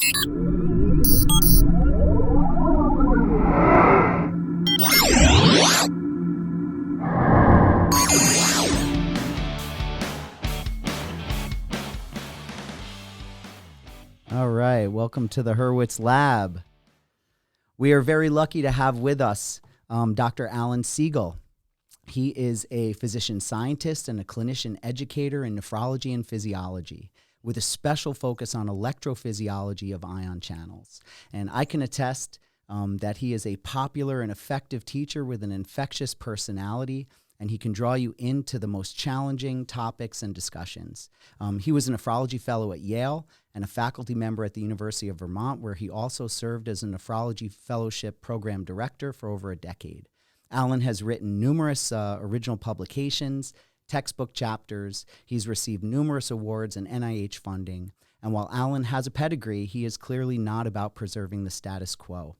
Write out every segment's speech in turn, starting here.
All right, welcome to the Hurwitz Lab. We are very lucky to have with us Dr. Alan Segal. He is a physician scientist and a clinician educator in nephrology and physiology, with a special focus on electrophysiology of ion channels. And I can attest that he is a popular and effective teacher with an infectious personality, and he can draw you into the most challenging topics and discussions. He was a nephrology fellow at Yale and a faculty member at the University of Vermont, where he also served as a nephrology fellowship program director for over a decade. Alan has written numerous original publications, textbook chapters. He's received numerous awards and NIH funding. And while Alan has a pedigree, he is clearly not about preserving the status quo.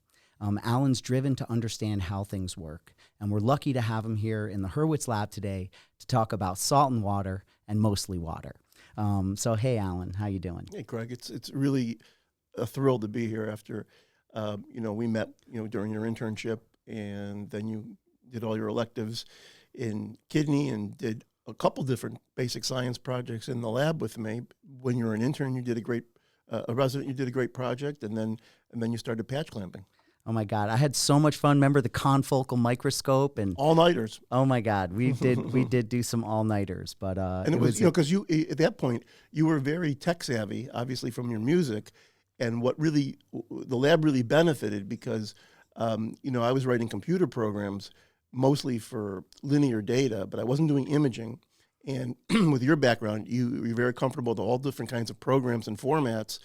Alan's driven to understand how things work. And we're lucky to have him here in the Hurwitz Lab today to talk about salt and water, and mostly water. So, hey, Alan, how you doing? Hey, Craig, it's really a thrill to be here after, we met, during your internship, and then you did all your electives in kidney and did a couple different basic science projects in the lab with me. When you were an intern, you did a resident, you did a great project, and then you started patch clamping. Oh my God, I had so much fun. Remember the confocal microscope and all-nighters. Oh my God, we did do some all-nighters, but and it was because you at that point you were very tech savvy, obviously from your music, and what really the lab really benefited because I was writing computer programs mostly for linear data, but I wasn't doing imaging. And with your background, you're very comfortable with all different kinds of programs and formats.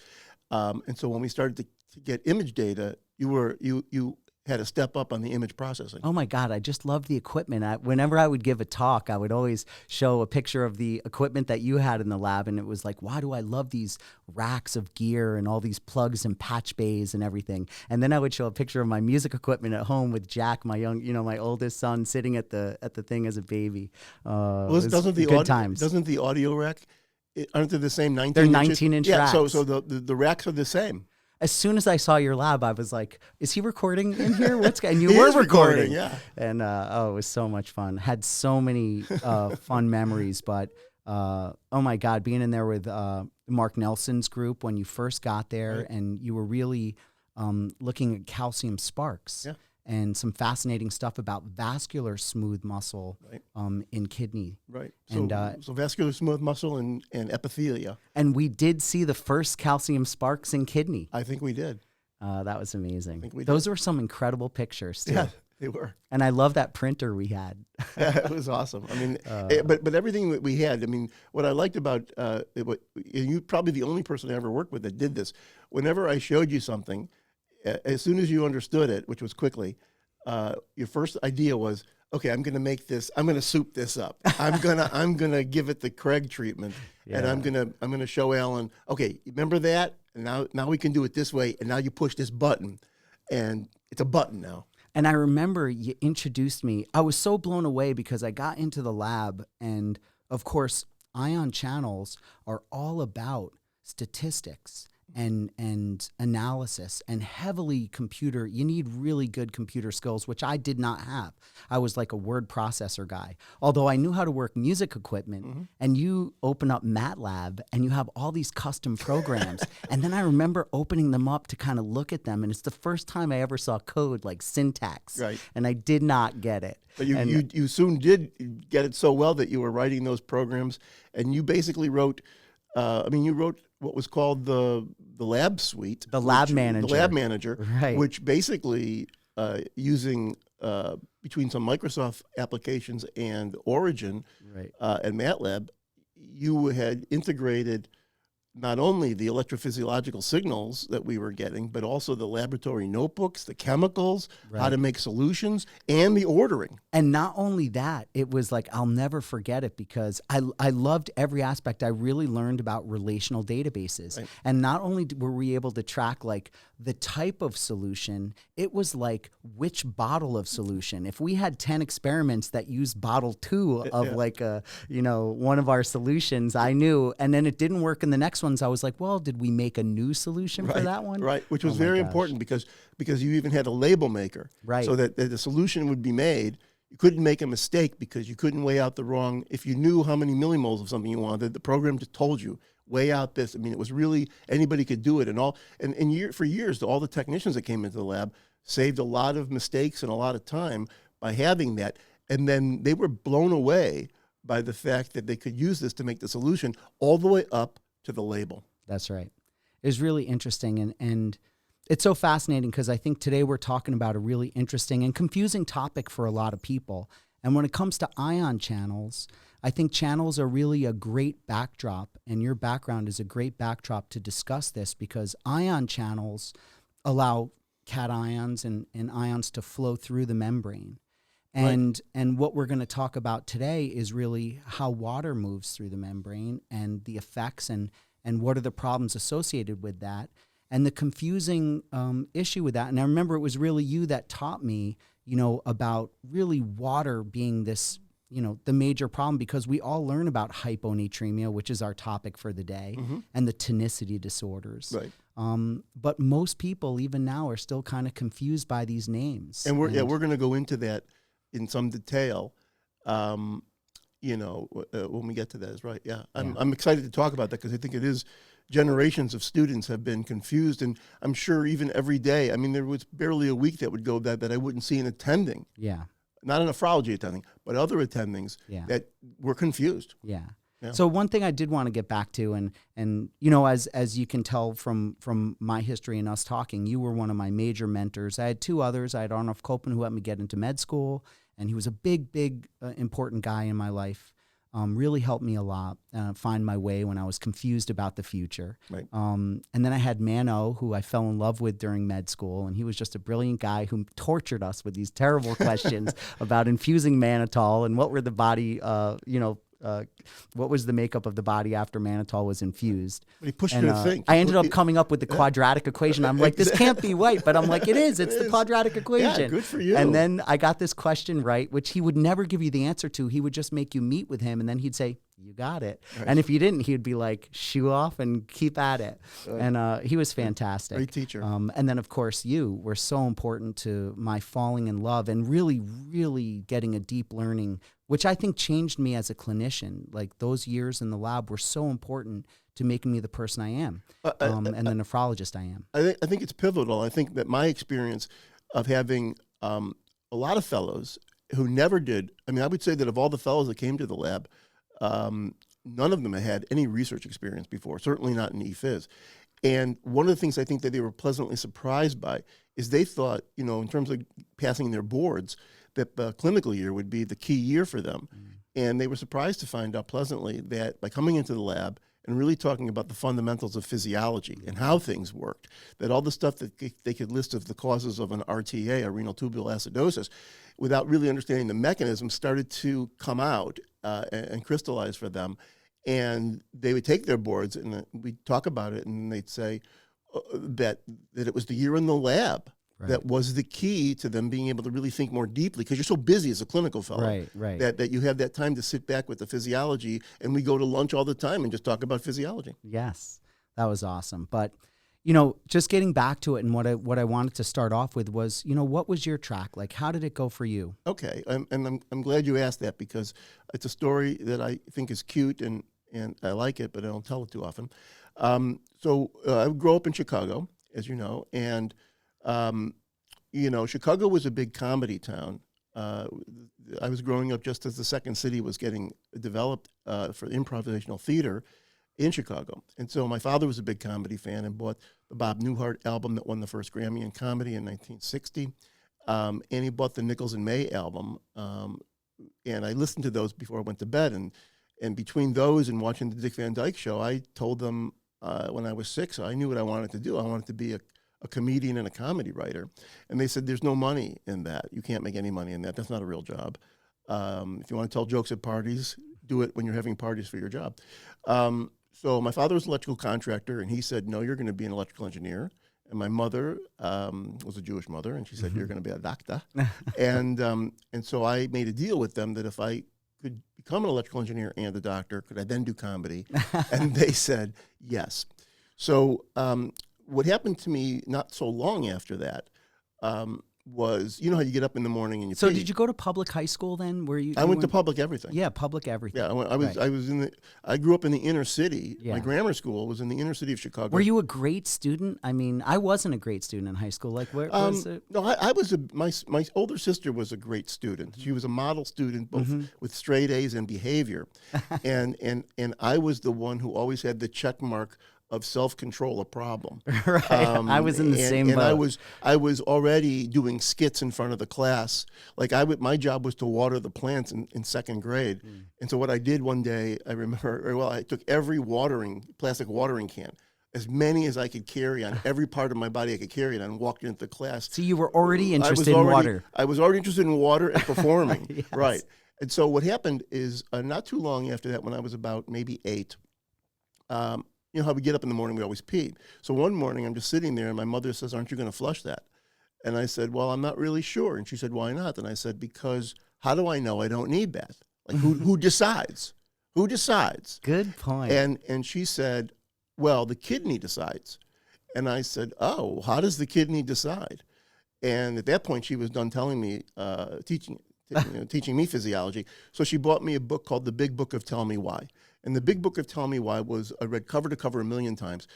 And so when we started to get image data, you had to step up on the image processing. Oh my God, I just love the equipment. Whenever I would give a talk, I would always show a picture of the equipment that you had in the lab, and it was like, why do I love these racks of gear and all these plugs and patch bays and everything? And then I would show a picture of my music equipment at home with Jack, my oldest son, sitting at the thing as a baby. Doesn't the audio rack, aren't they the same 19 They're inches? 19-inch yeah, racks. So the racks are the same. As soon as I saw your lab, I was like, is he recording in here? And you He were is recording. Yeah. And it was so much fun. Had so many fun memories. But oh my God, being in there with Mark Nelson's group when you first got there, right. And you were really looking at calcium sparks. Yeah. And some fascinating stuff about vascular smooth muscle, right. In kidney. Right. So vascular smooth muscle and epithelia. And we did see the first calcium sparks in kidney. I think we did. That was amazing. I think we did. Those were some incredible pictures, too. Yeah, they were. And I love that printer we had. Yeah, it was awesome. I mean, but everything that we had, I mean, what I liked about you're probably the only person I ever worked with that did this. Whenever I showed you something, as soon as you understood it, which was quickly, your first idea was, okay, I'm going to make this. I'm going to soup this up. I'm gonna give it the Craig treatment, yeah. And I'm gonna show Alan. Okay, remember that? And now we can do it this way. And now you push this button, and it's a button now. And I remember you introduced me. I was so blown away because I got into the lab, and of course, ion channels are all about statistics and analysis and heavily computer. You need really good computer skills, which I did not have. I was like a word processor guy, although I knew how to work music equipment. Mm-hmm. And you open up MATLAB and you have all these custom programs. And then I remember opening them up to kind of look at them. And it's the first time I ever saw code like syntax. Right. And I did not get it. But you soon did get it so well that you were writing those programs, and you basically wrote, you wrote what was called the lab suite. The lab manager. The lab manager, right. Which basically, using between some Microsoft applications and Origin, right. And MATLAB, you had integrated not only the electrophysiological signals that we were getting, but also the laboratory notebooks, the chemicals, right. How to make solutions, and the ordering. And not only that, it was like, I'll never forget it because I loved every aspect. I really learned about relational databases. Right. And not only were we able to track like the type of solution, it was like which bottle of solution. If we had 10 experiments that used bottle 2 of like one of our solutions, I knew, and then it didn't work in the next one, ones, I was like, well, did we make a new solution for that one? Right, which was Oh my very gosh. important because you even had a label maker. Right. So that the solution would be made. You couldn't make a mistake because you couldn't weigh out the wrong. If you knew how many millimoles of something you wanted, the program just told you, weigh out this. I mean, it was really, anybody could do it. And for years, all the technicians that came into the lab saved a lot of mistakes and a lot of time by having that. And then they were blown away by the fact that they could use this to make the solution all the way up to the label. That's right. It was really interesting. And it's so fascinating because I think today we're talking about a really interesting and confusing topic for a lot of people. And when it comes to ion channels, I think channels are really a great backdrop, and your background is a great backdrop to discuss this, because ion channels allow cations and ions to flow through the membrane. And what we're going to talk about today is really how water moves through the membrane and the effects and what are the problems associated with that. And the confusing issue with that, and I remember it was really you that taught me, about really water being this, the major problem, because we all learn about hyponatremia, which is our topic for the day, and the tonicity disorders. Right. But most people, even now, are still kind of confused by these names. And we're going to go into that in some detail, when we get to that. Is right. Yeah. I'm excited to talk about that because I think it is. Generations of students have been confused, and I'm sure even every day. I mean, there was barely a week that would go that I wouldn't see an attending. Yeah. Not a nephrology attending, but other attendings that were confused. Yeah. Yeah. So one thing I did want to get back to, and as you can tell from my history and us talking, you were one of my major mentors. I had two others. I had Arnold Copeland, who helped me get into med school, and he was a big, important guy in my life. Really helped me a lot find my way when I was confused about the future. Right. And then I had Mano, who I fell in love with during med school, and he was just a brilliant guy who tortured us with these terrible questions about infusing mannitol and what were the body, what was the makeup of the body after mannitol was infused. But he pushed you to think. I ended up coming up with the quadratic equation. I'm like, this can't be right, but I'm like, it is. It's the quadratic equation. Yeah, good for you. And then I got this question right, which he would never give you the answer to. He would just make you meet with him, and then he'd say, you got it. Right. And if you didn't, he'd be like, shoo off and keep at it. Right. And he was fantastic. Great teacher. And then, of course, you were so important to my falling in love and really, really getting a deep learning, which I think changed me as a clinician. Like, those years in the lab were so important to making me the person I am and the nephrologist I am. I think it's pivotal. I think that my experience of having a lot of fellows who never did, I mean, I would say that of all the fellows that came to the lab, none of them had any research experience before, certainly not in ePhys. And one of the things I think that they were pleasantly surprised by is they thought, in terms of passing their boards, that the clinical year would be the key year for them. And they were surprised to find out pleasantly that by coming into the lab and really talking about the fundamentals of physiology and how things worked, that all the stuff that they could list of the causes of an RTA, a renal tubular acidosis, without really understanding the mechanism, started to come out and crystallize for them. And they would take their boards and we'd talk about it, and they'd say that it was the year in the lab that was the key to them being able to really think more deeply, because you're so busy as a clinical fellow that you have that time to sit back with the physiology, and we go to lunch all the time and just talk about physiology. Yes, that was awesome. But, just getting back to it, and what I wanted to start off with was, what was your track? Like, how did it go for you? Okay, and I'm glad you asked that, because it's a story that I think is cute, and I like it, but I don't tell it too often. So I grew up in Chicago, as you know, and Chicago was a big comedy town. I was growing up just as the second city was getting developed for improvisational theater in Chicago. And so my father was a big comedy fan and bought the Bob Newhart album that won the first Grammy in comedy in 1960. And he bought the Nichols and May album. And I listened to those before I went to bed. And between those and watching the Dick Van Dyke Show, I told them when I was 6, I knew what I wanted to do. I wanted to be a comedian and a comedy writer. And they said, there's no money in that. You can't make any money in that. That's not a real job. If you want to tell jokes at parties, do it when you're having parties for your job. So my father was an electrical contractor, and he said, no, you're going to be an electrical engineer. And my mother was a Jewish mother, and she said, you're going to be a doctor. And so I made a deal with them that if I could become an electrical engineer and a doctor. Could I then do comedy? And they said yes. So what happened to me not so long after that was, you know how you get up in the morning and you So pee? did you go to public high school then? I went to public everything. Yeah, public everything. Yeah, Right. I grew up in the inner city. Yeah. My grammar school was in the inner city of Chicago. Were you a great student? I mean, I wasn't a great student in high school. Like, where was it? No, I was my older sister was a great student. She was a model student, both with straight A's and behavior, and I was the one who always had the check mark of self-control a problem. Right. I was in the same boat. And I was already doing skits in front of the class. Like my job was to water the plants in second grade. And so what I did one day, I remember, I took every plastic watering can, as many as I could carry on every part of my body I could carry it on, and walked into the class. So you were already interested in water. I was already interested in water and performing. Yes. Right. And so what happened is not too long after that, when I was about maybe 8, you know how we get up in the morning, we always pee. So one morning I'm just sitting there and my mother says, "Aren't you going to flush that?" And I said, "Well, I'm not really sure." And she said, "Why not?" And I said, "Because how do I know I don't need that? Like who decides? Who decides?" Good point. And she said, "Well, the kidney decides." And I said, "Oh, how does the kidney decide?" And at that point she was done telling me, teaching me physiology. So she bought me a book called The Big Book of Tell Me Why. And The Big Book of Tell Me Why I read cover to cover 1,000,000 times.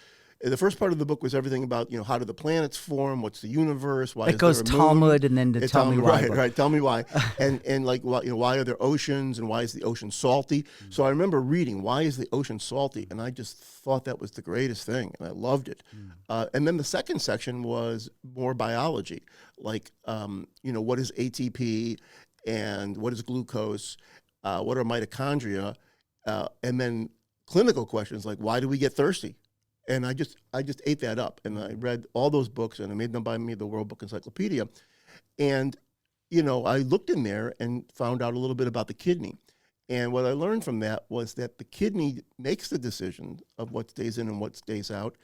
The first part of the book was everything about, how do the planets form? What's the universe? Why it is goes there a moon? Talmud and then to Tell Me Why. Right. Tell me why. and like, why are there oceans and why is the ocean salty? So I remember reading, why is the ocean salty? And I just thought that was the greatest thing, and I loved it. And then the second section was more biology, like, what is ATP and what is glucose? What are mitochondria? And then clinical questions like, why do we get thirsty? And I just ate that up, and I read all those books, and I made them buy me the World Book Encyclopedia. And, I looked in there and found out a little bit about the kidney. And what I learned from that was that the kidney makes the decision of what stays in and what stays out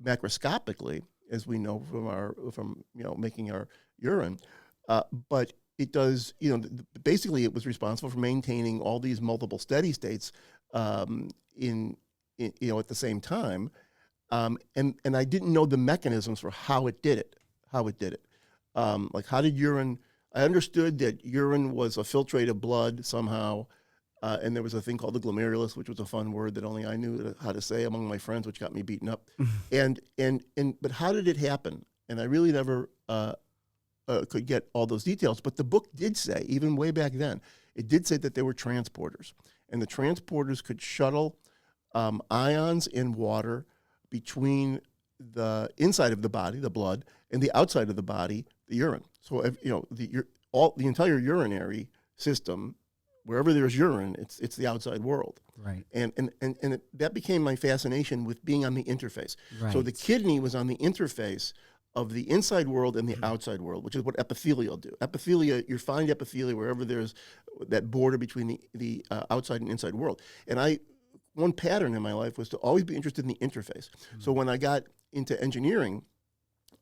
macroscopically, as we know from making our urine. But it does, basically it was responsible for maintaining all these multiple steady states in at the same time. And I didn't know the mechanisms for how it did it. Like how did urine, I understood that urine was a filtrate of blood somehow. And there was a thing called the glomerulus, which was a fun word that only I knew how to say among my friends, which got me beaten up. But how did it happen? And I really never could get all those details. But the book did say, even way back then, it did say that there were transporters. And the transporters could shuttle ions in water between the inside of the body, the blood, and the outside of the body, the urine. So the entire urinary system, wherever there's urine, it's the outside world. Right. And that became my fascination with being on the interface. Right. So the kidney was on the interface of the inside world and the outside world, which is what epithelia do. Epithelia, you find epithelia wherever there's that border between the outside and inside world. And one pattern in my life was to always be interested in the interface. So when I got into engineering,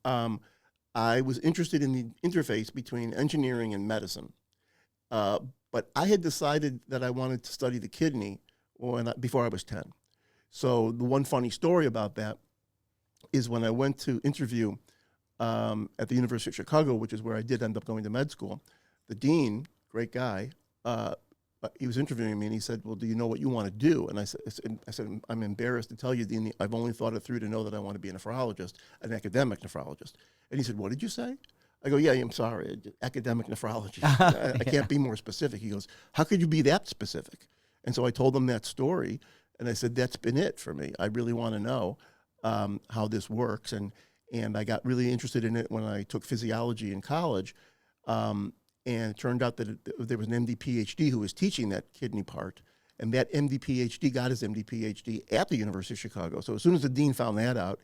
I was interested in the interface between engineering and medicine. But I had decided that I wanted to study the kidney before I was 10. So the one funny story about that is when I went to interview at the University of Chicago, which is where I did end up going to med school, the dean, great guy, he was interviewing me and he said, "Well, do you know what you want to do?" And I said, "I'm embarrassed to tell you, Dean, I've only thought it through to know that I want to be a nephrologist, an academic nephrologist." And he said, "What did you say?" I go, "Yeah, I'm sorry, academic nephrology. I can't be more specific." He goes, "How could you be that specific?" And so I told him that story, and I said, "That's been it for me. I really want to know how this works." And I got really interested in it when I took physiology in college. And it turned out that there was an MD PhD who was teaching that kidney part. And that MD PhD got his MD PhD at the University of Chicago. So as soon as the dean found that out,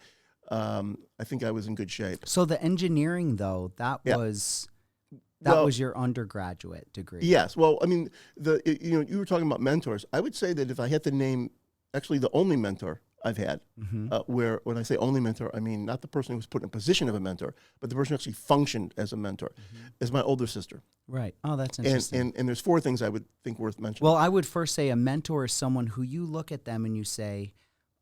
I think I was in good shape. So the engineering, though, that was your undergraduate degree. Yes. Well, I mean, you were talking about mentors. I would say that if I had to name actually the only mentor I've had, where when I say only mentor, I mean not the person who was put in a position of a mentor, but the person who actually functioned as a mentor, is my older sister. Right. Oh, that's interesting. And there's 4 things I would think worth mentioning. Well, I would first say a mentor is someone who you look at them and you say,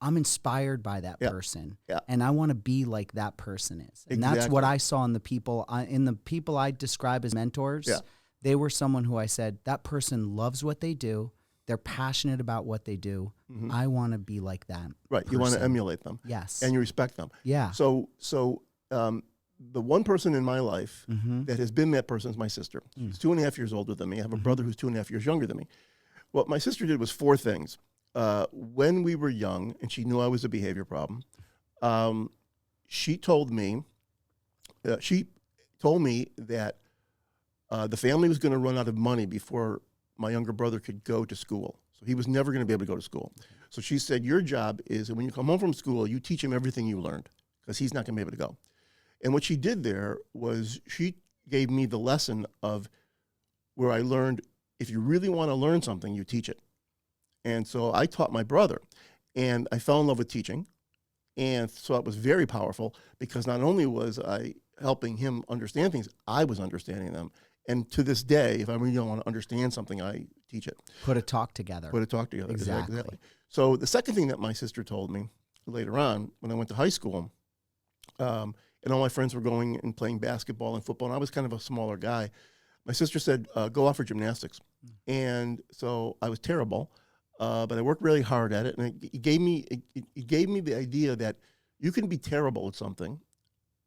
I'm inspired by that person, and I want to be like that person is. And that's what I saw in the people I describe as mentors. Yeah. They were someone who I said, that person loves what they do. They're passionate about what they do. I want to be like them. Right. Person. You want to emulate them. Yes. And you respect them. Yeah. So the one person in my life that has been that person is my sister. She's 2.5 years older than me. I have a brother who's 2.5 years younger than me. What my sister did was 4 things. When we were young, and she knew I was a behavior problem, she told me that the family was going to run out of money before my younger brother could go to school. So he was never going to be able to go to school. So she said, your job is that when you come home from school, you teach him everything you learned, because he's not going to be able to go. And what she did there was she gave me the lesson of where I learned, if you really want to learn something, you teach it. And so I taught my brother, and I fell in love with teaching. And so it was very powerful, because not only was I helping him understand things, I was understanding them. And to this day, if I really don't want to understand something, I teach it. Put a talk together. Exactly. So the second thing that my sister told me later on, when I went to high school, and all my friends were going and playing basketball and football, and I was kind of a smaller guy, my sister said, go out for gymnastics. And so I was terrible, but I worked really hard at it, and it gave me the idea that you can be terrible at something,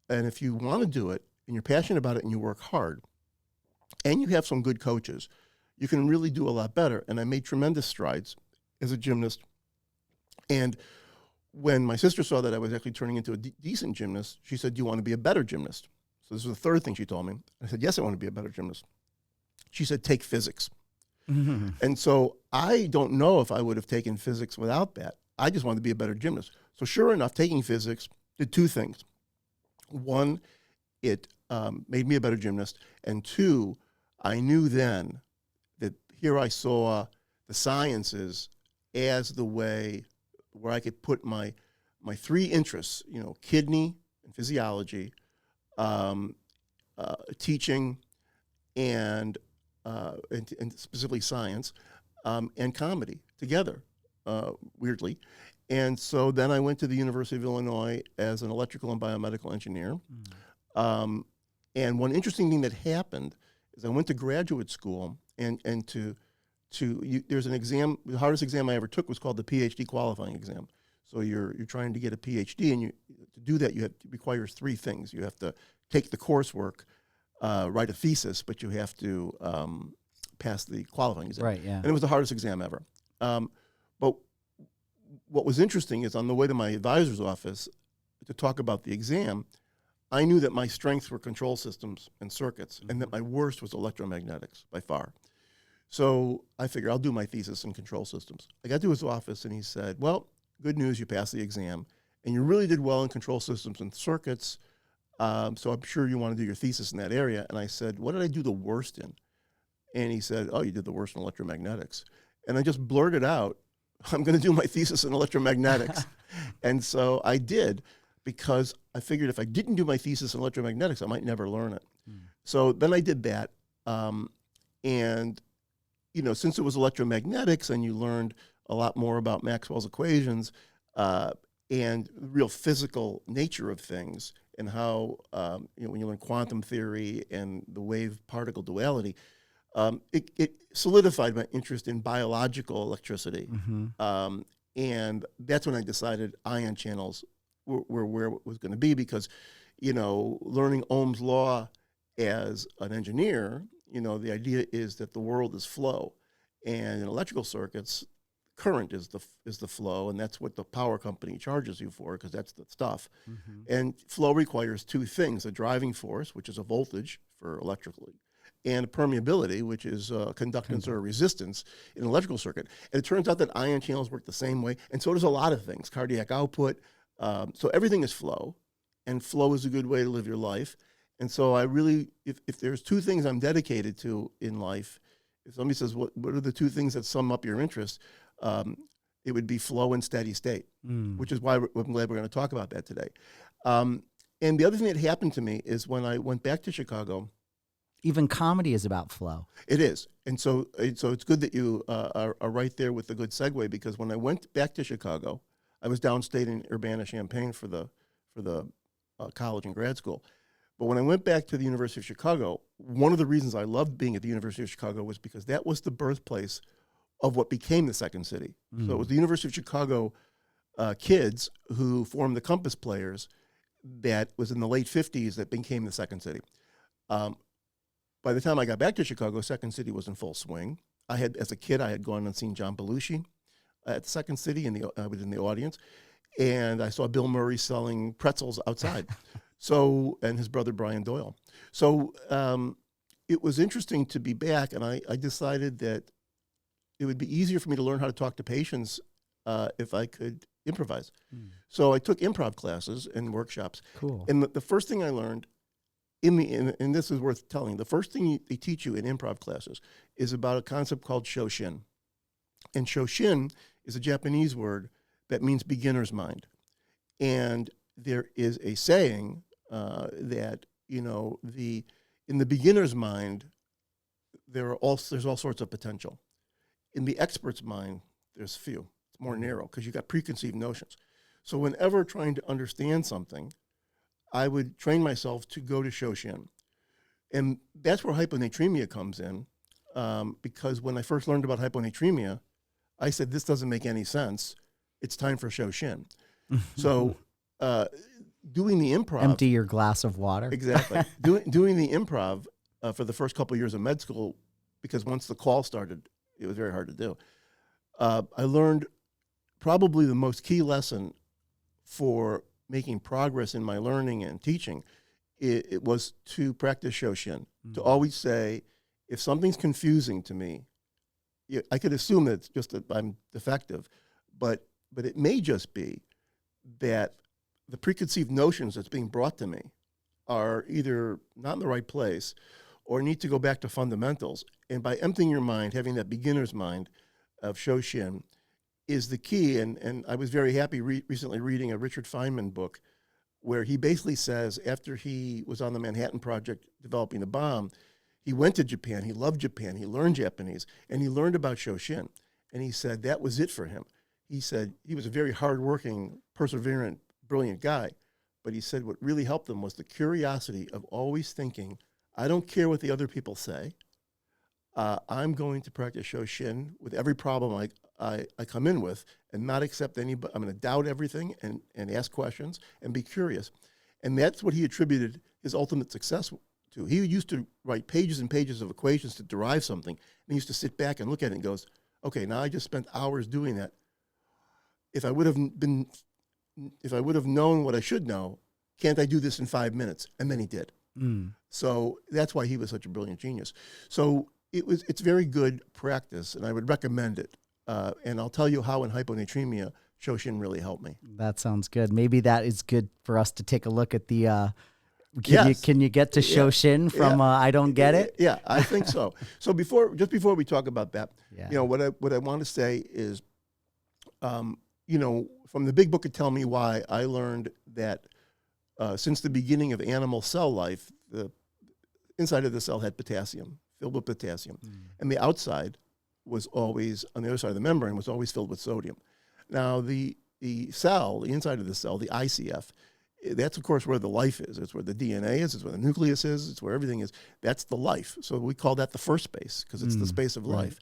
and if you want to do it, and you're passionate about it, and you work hard, and you have some good coaches, you can really do a lot better. And I made tremendous strides as a gymnast. And when my sister saw that I was actually turning into a decent gymnast, she said, do you want to be a better gymnast? So this was the third thing she told me. I said, yes, I want to be a better gymnast. She said, take physics. And so I don't know if I would have taken physics without that. I just wanted to be a better gymnast. So sure enough, taking physics did 2 things. One, it made me a better gymnast. And 2, I knew then that here I saw the sciences as the way where I could put my 3 interests, kidney and physiology, teaching, and specifically science, and comedy together, weirdly. And so then I went to the University of Illinois as an electrical and biomedical engineer. And one interesting thing that happened is I went to graduate school, and there's an exam. The hardest exam I ever took was called the PhD qualifying exam. So you're trying to get a PhD, and to do that it requires 3 things. You have to take the coursework, write a thesis, but you have to pass the qualifying exam. Right. Yeah. And it was the hardest exam ever. But what was interesting is on the way to my advisor's office to talk about the exam, I knew that my strengths were control systems and circuits, and that my worst was electromagnetics by far. So I figured I'll do my thesis in control systems. I got to his office, and he said, well, good news, you passed the exam, and you really did well in control systems and circuits, so I'm sure you want to do your thesis in that area. And I said, what did I do the worst in? And he said, oh, you did the worst in electromagnetics. And I just blurted out, I'm going to do my thesis in electromagnetics. And so I did, because I figured if I didn't do my thesis in electromagnetics, I might never learn it. So then I did that. And, since it was electromagnetics and you learned a lot more about Maxwell's equations and the real physical nature of things, and how, when you learn quantum theory and the wave-particle duality, it solidified my interest in biological electricity. And that's when I decided ion channels were where it was going to be, because, learning Ohm's law as an engineer, the idea is that the world is flow. And in electrical circuits, current is the flow, and that's what the power company charges you for, because that's the stuff. And flow requires 2 things: a driving force, which is a voltage for electrically, and permeability, which is conductance or resistance in an electrical circuit. And it turns out that ion channels work the same way, and so does a lot of things, cardiac output. So everything is flow, and flow is a good way to live your life. And so I really, if there's 2 things I'm dedicated to in life, if somebody says, what are the 2 things that sum up your interest? it would be flow and steady state, which is why I'm glad we're going to talk about that today. And the other thing that happened to me is when I went back to Chicago. Even comedy is about flow. It is. And so it's good that you are right there with the good segue, because when I went back to Chicago, I was downstate in Urbana-Champaign for the college and grad school. But when I went back to the University of Chicago, one of the reasons I loved being at the University of Chicago was because that was the birthplace of what became the Second City. So it was the University of Chicago kids who formed the Compass Players that was in the late 50s that became the Second City. By the time I got back to Chicago, Second City was in full swing. As a kid, I had gone and seen John Belushi at Second City, I was in the audience, and I saw Bill Murray selling pretzels outside. And his brother Brian Doyle. So it was interesting to be back, and I decided that it would be easier for me to learn how to talk to patients if I could improvise. So I took improv classes and workshops. Cool. And the first thing I learned, and this is worth telling, the first thing they teach you in improv classes is about a concept called Shoshin. And Shoshin is a Japanese word that means beginner's mind. And there is a saying that, in the beginner's mind, there's all sorts of potential. In the expert's mind, there's few. It's more narrow because you've got preconceived notions. So whenever trying to understand something, I would train myself to go to Shoshin. And that's where hyponatremia comes in, because when I first learned about hyponatremia, I said, this doesn't make any sense. It's time for Shoshin. So doing the improv. Empty your glass of water. Exactly. Doing the improv for the first couple of years of med school, because once the call started, it was very hard to do. I learned probably the most key lesson for making progress in my learning and teaching. It was to practice Shoshin, to always say, if something's confusing to me, I could assume that it's just that I'm defective, but it may just be that the preconceived notions that's being brought to me are either not in the right place or need to go back to fundamentals. And by emptying your mind, having that beginner's mind of Shoshin is the key. And I was very happy recently reading a Richard Feynman book where he basically says after he was on the Manhattan Project developing the bomb, he went to Japan, he loved Japan, he learned Japanese, and he learned about Shoshin. And he said that was it for him. He said he was a very hardworking, perseverant, brilliant guy, but he said what really helped him was the curiosity of always thinking, I don't care what the other people say. I'm going to practice Shoshin with every problem I come in with and not accept anybody. I'm going to doubt everything and ask questions and be curious. And that's what he attributed his ultimate success to. He used to write pages and pages of equations to derive something. And he used to sit back and look at it and goes, okay, now I just spent hours doing that. If I would have known what I should know, can't I do this in 5 minutes? And then he did. So that's why he was such a brilliant genius. So it's very good practice, and I would recommend it. And I'll tell you how in hyponatremia, Shoshin really helped me. That sounds good. Maybe that is good for us to take a look at the. Can you get to Shoshin from I don't get it? Yeah, I think so. So before we talk about that, what I want to say is, from the big book of Tell Me Why, I learned that since the beginning of animal cell life, the inside of the cell had potassium, filled with potassium, and the outside was always, on the other side of the membrane, was always filled with sodium. Now, the cell, the inside of the cell, the ICF, that's, of course, where the life is. It's where the DNA is. It's where the nucleus is. It's where everything is. That's the life. So we call that the first space because it's the space of life.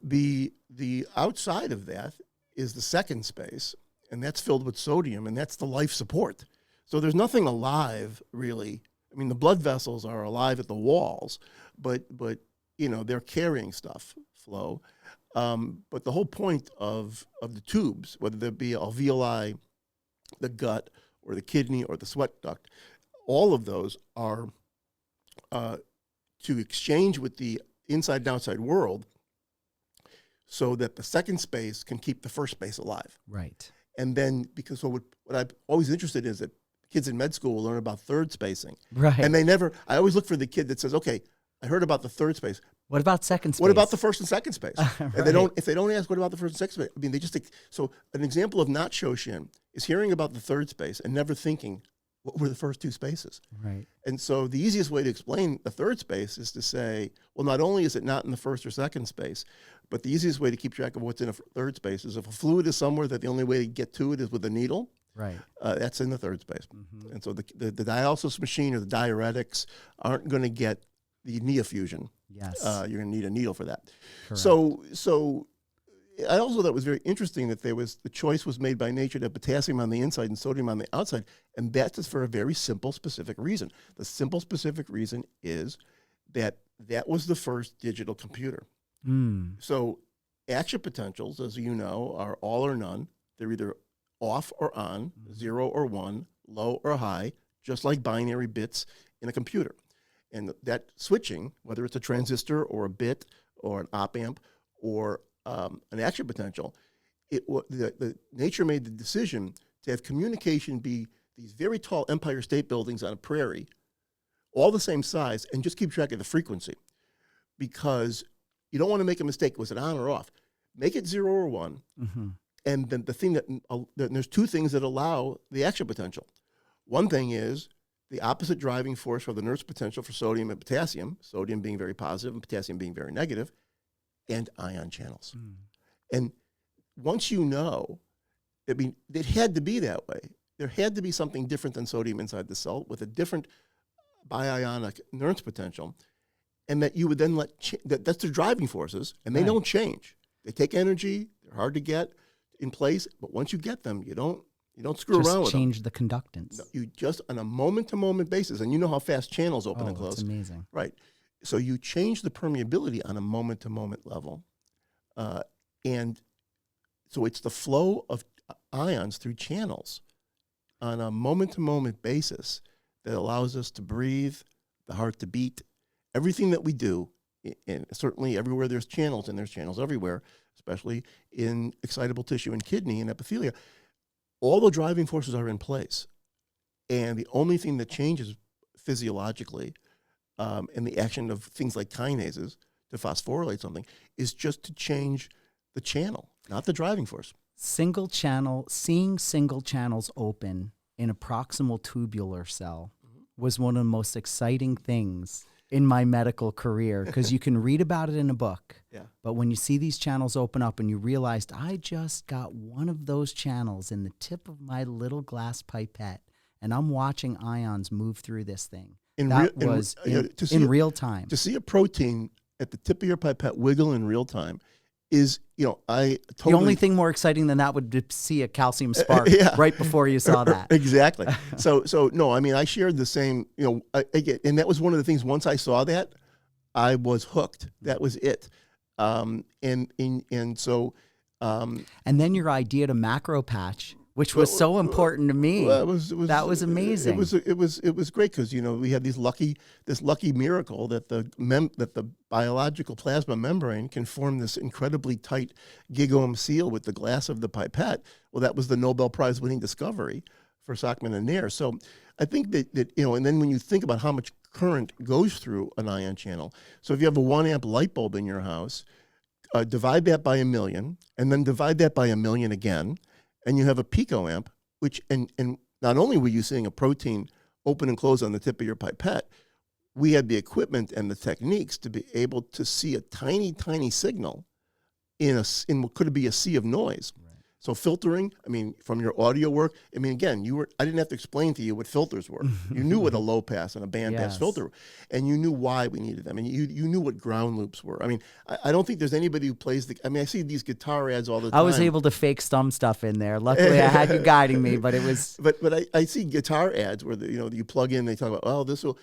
The outside of that is the second space, and that's filled with sodium, and that's the life support. So there's nothing alive, really. I mean, the blood vessels are alive at the walls, but they're carrying stuff, flow. But the whole point of the tubes, whether there be alveoli, the gut, or the kidney, or the sweat duct, all of those are to exchange with the inside and outside world so that the second space can keep the first space alive. Right. And then, what I'm always interested in is that kids in med school will learn about third spacing. Right. And I always look for the kid that says, okay, I heard about the third space, What about second space? What about the first and second space? Right. And if they don't ask what about the first and second space, I mean, they just think, so an example of not Shoshin is hearing about the third space and never thinking, what were the first two spaces? Right. And so the easiest way to explain the third space is to say, well, not only is it not in the first or second space, but the easiest way to keep track of what's in a third space is if a fluid is somewhere that the only way to get to it is with a needle, right? That's in the third space. Mm-hmm. And so the dialysis machine or the diuretics aren't going to get the neofusion. Yes. You're going to need a needle for that. Correct. So I also thought it was very interesting that the choice was made by nature to have potassium on the inside and sodium on the outside, and that's just for a very simple, specific reason. The simple, specific reason is that was the first digital computer. So action potentials, as you know, are all or none. They're either off or on, 0 or 1, low or high, just like binary bits in a computer. And that switching, whether it's a transistor or a bit or an op amp or an action potential, the nature made the decision to have communication be these very tall Empire State Buildings on a prairie, all the same size, and just keep track of the frequency. Because you don't want to make a mistake. Was it on or off? Make it 0 or 1. Mm-hmm. And then the thing there's two things that allow the action potential. One thing is the opposite driving force for the Nernst potential for sodium and potassium, sodium being very positive and potassium being very negative, and ion channels. And once you know, I mean, it had to be that way. There had to be something different than sodium inside the cell with a different biionic Nernst potential, and that you would then that's the driving forces, and they don't change. They take energy, they're hard to get in place, but once you get them, you don't screw around with them. Change the conductance. No, you just, on a moment-to-moment basis, and you know how fast channels open and close. It's amazing. Right. So you change the permeability on a moment-to-moment level. And so it's the flow of ions through channels on a moment-to-moment basis that allows us to breathe, the heart to beat, everything that we do, and certainly everywhere there's channels, and there's channels everywhere, especially in excitable tissue and kidney and epithelia, all the driving forces are in place. And the only thing that changes physiologically in the action of things like kinases to phosphorylate something is just to change the channel, not the driving force. Seeing single channels open in a proximal tubular cell was one of the most exciting things in my medical career, because you can read about it in a book, but when you see these channels open up and you realized I just got one of those channels in the tip of my little glass pipette and I'm watching ions move through this thing. In real time. To see a protein at the tip of your pipette wiggle in real time is, the only thing more exciting than that would be to see a calcium spark right before you saw that. Exactly. So no, I mean, I shared the same, and that was one of the things, once I saw that, I was hooked. That was it. And then your idea to macro patch, which was so important to me. That was amazing. It was great because we had this lucky miracle that the biological plasma membrane can form this incredibly tight gigohm seal with the glass of the pipette. Well, that was the Nobel Prize winning discovery for Sockman and Nair. So I think that and then when you think about how much current goes through an ion channel, so if you have a 1 amp light bulb in your house, divide that by 1,000,000, and then divide that by 1,000,000 again. And you have a picoamp, which, and not only were you seeing a protein open and close on the tip of your pipette, we had the equipment and the techniques to be able to see a tiny, tiny signal in what could be a sea of noise. Right. So filtering, I mean, from your audio work, I mean, again, I didn't have to explain to you what filters were. You knew what a low pass and a band pass filter were, and you knew why we needed them, and you knew what ground loops were. I mean, I don't think there's anybody who plays I see these guitar ads all the time. I was able to fake some stuff in there. Luckily, I had you guiding me, but it was. But I see guitar ads where you plug in, they talk about, this will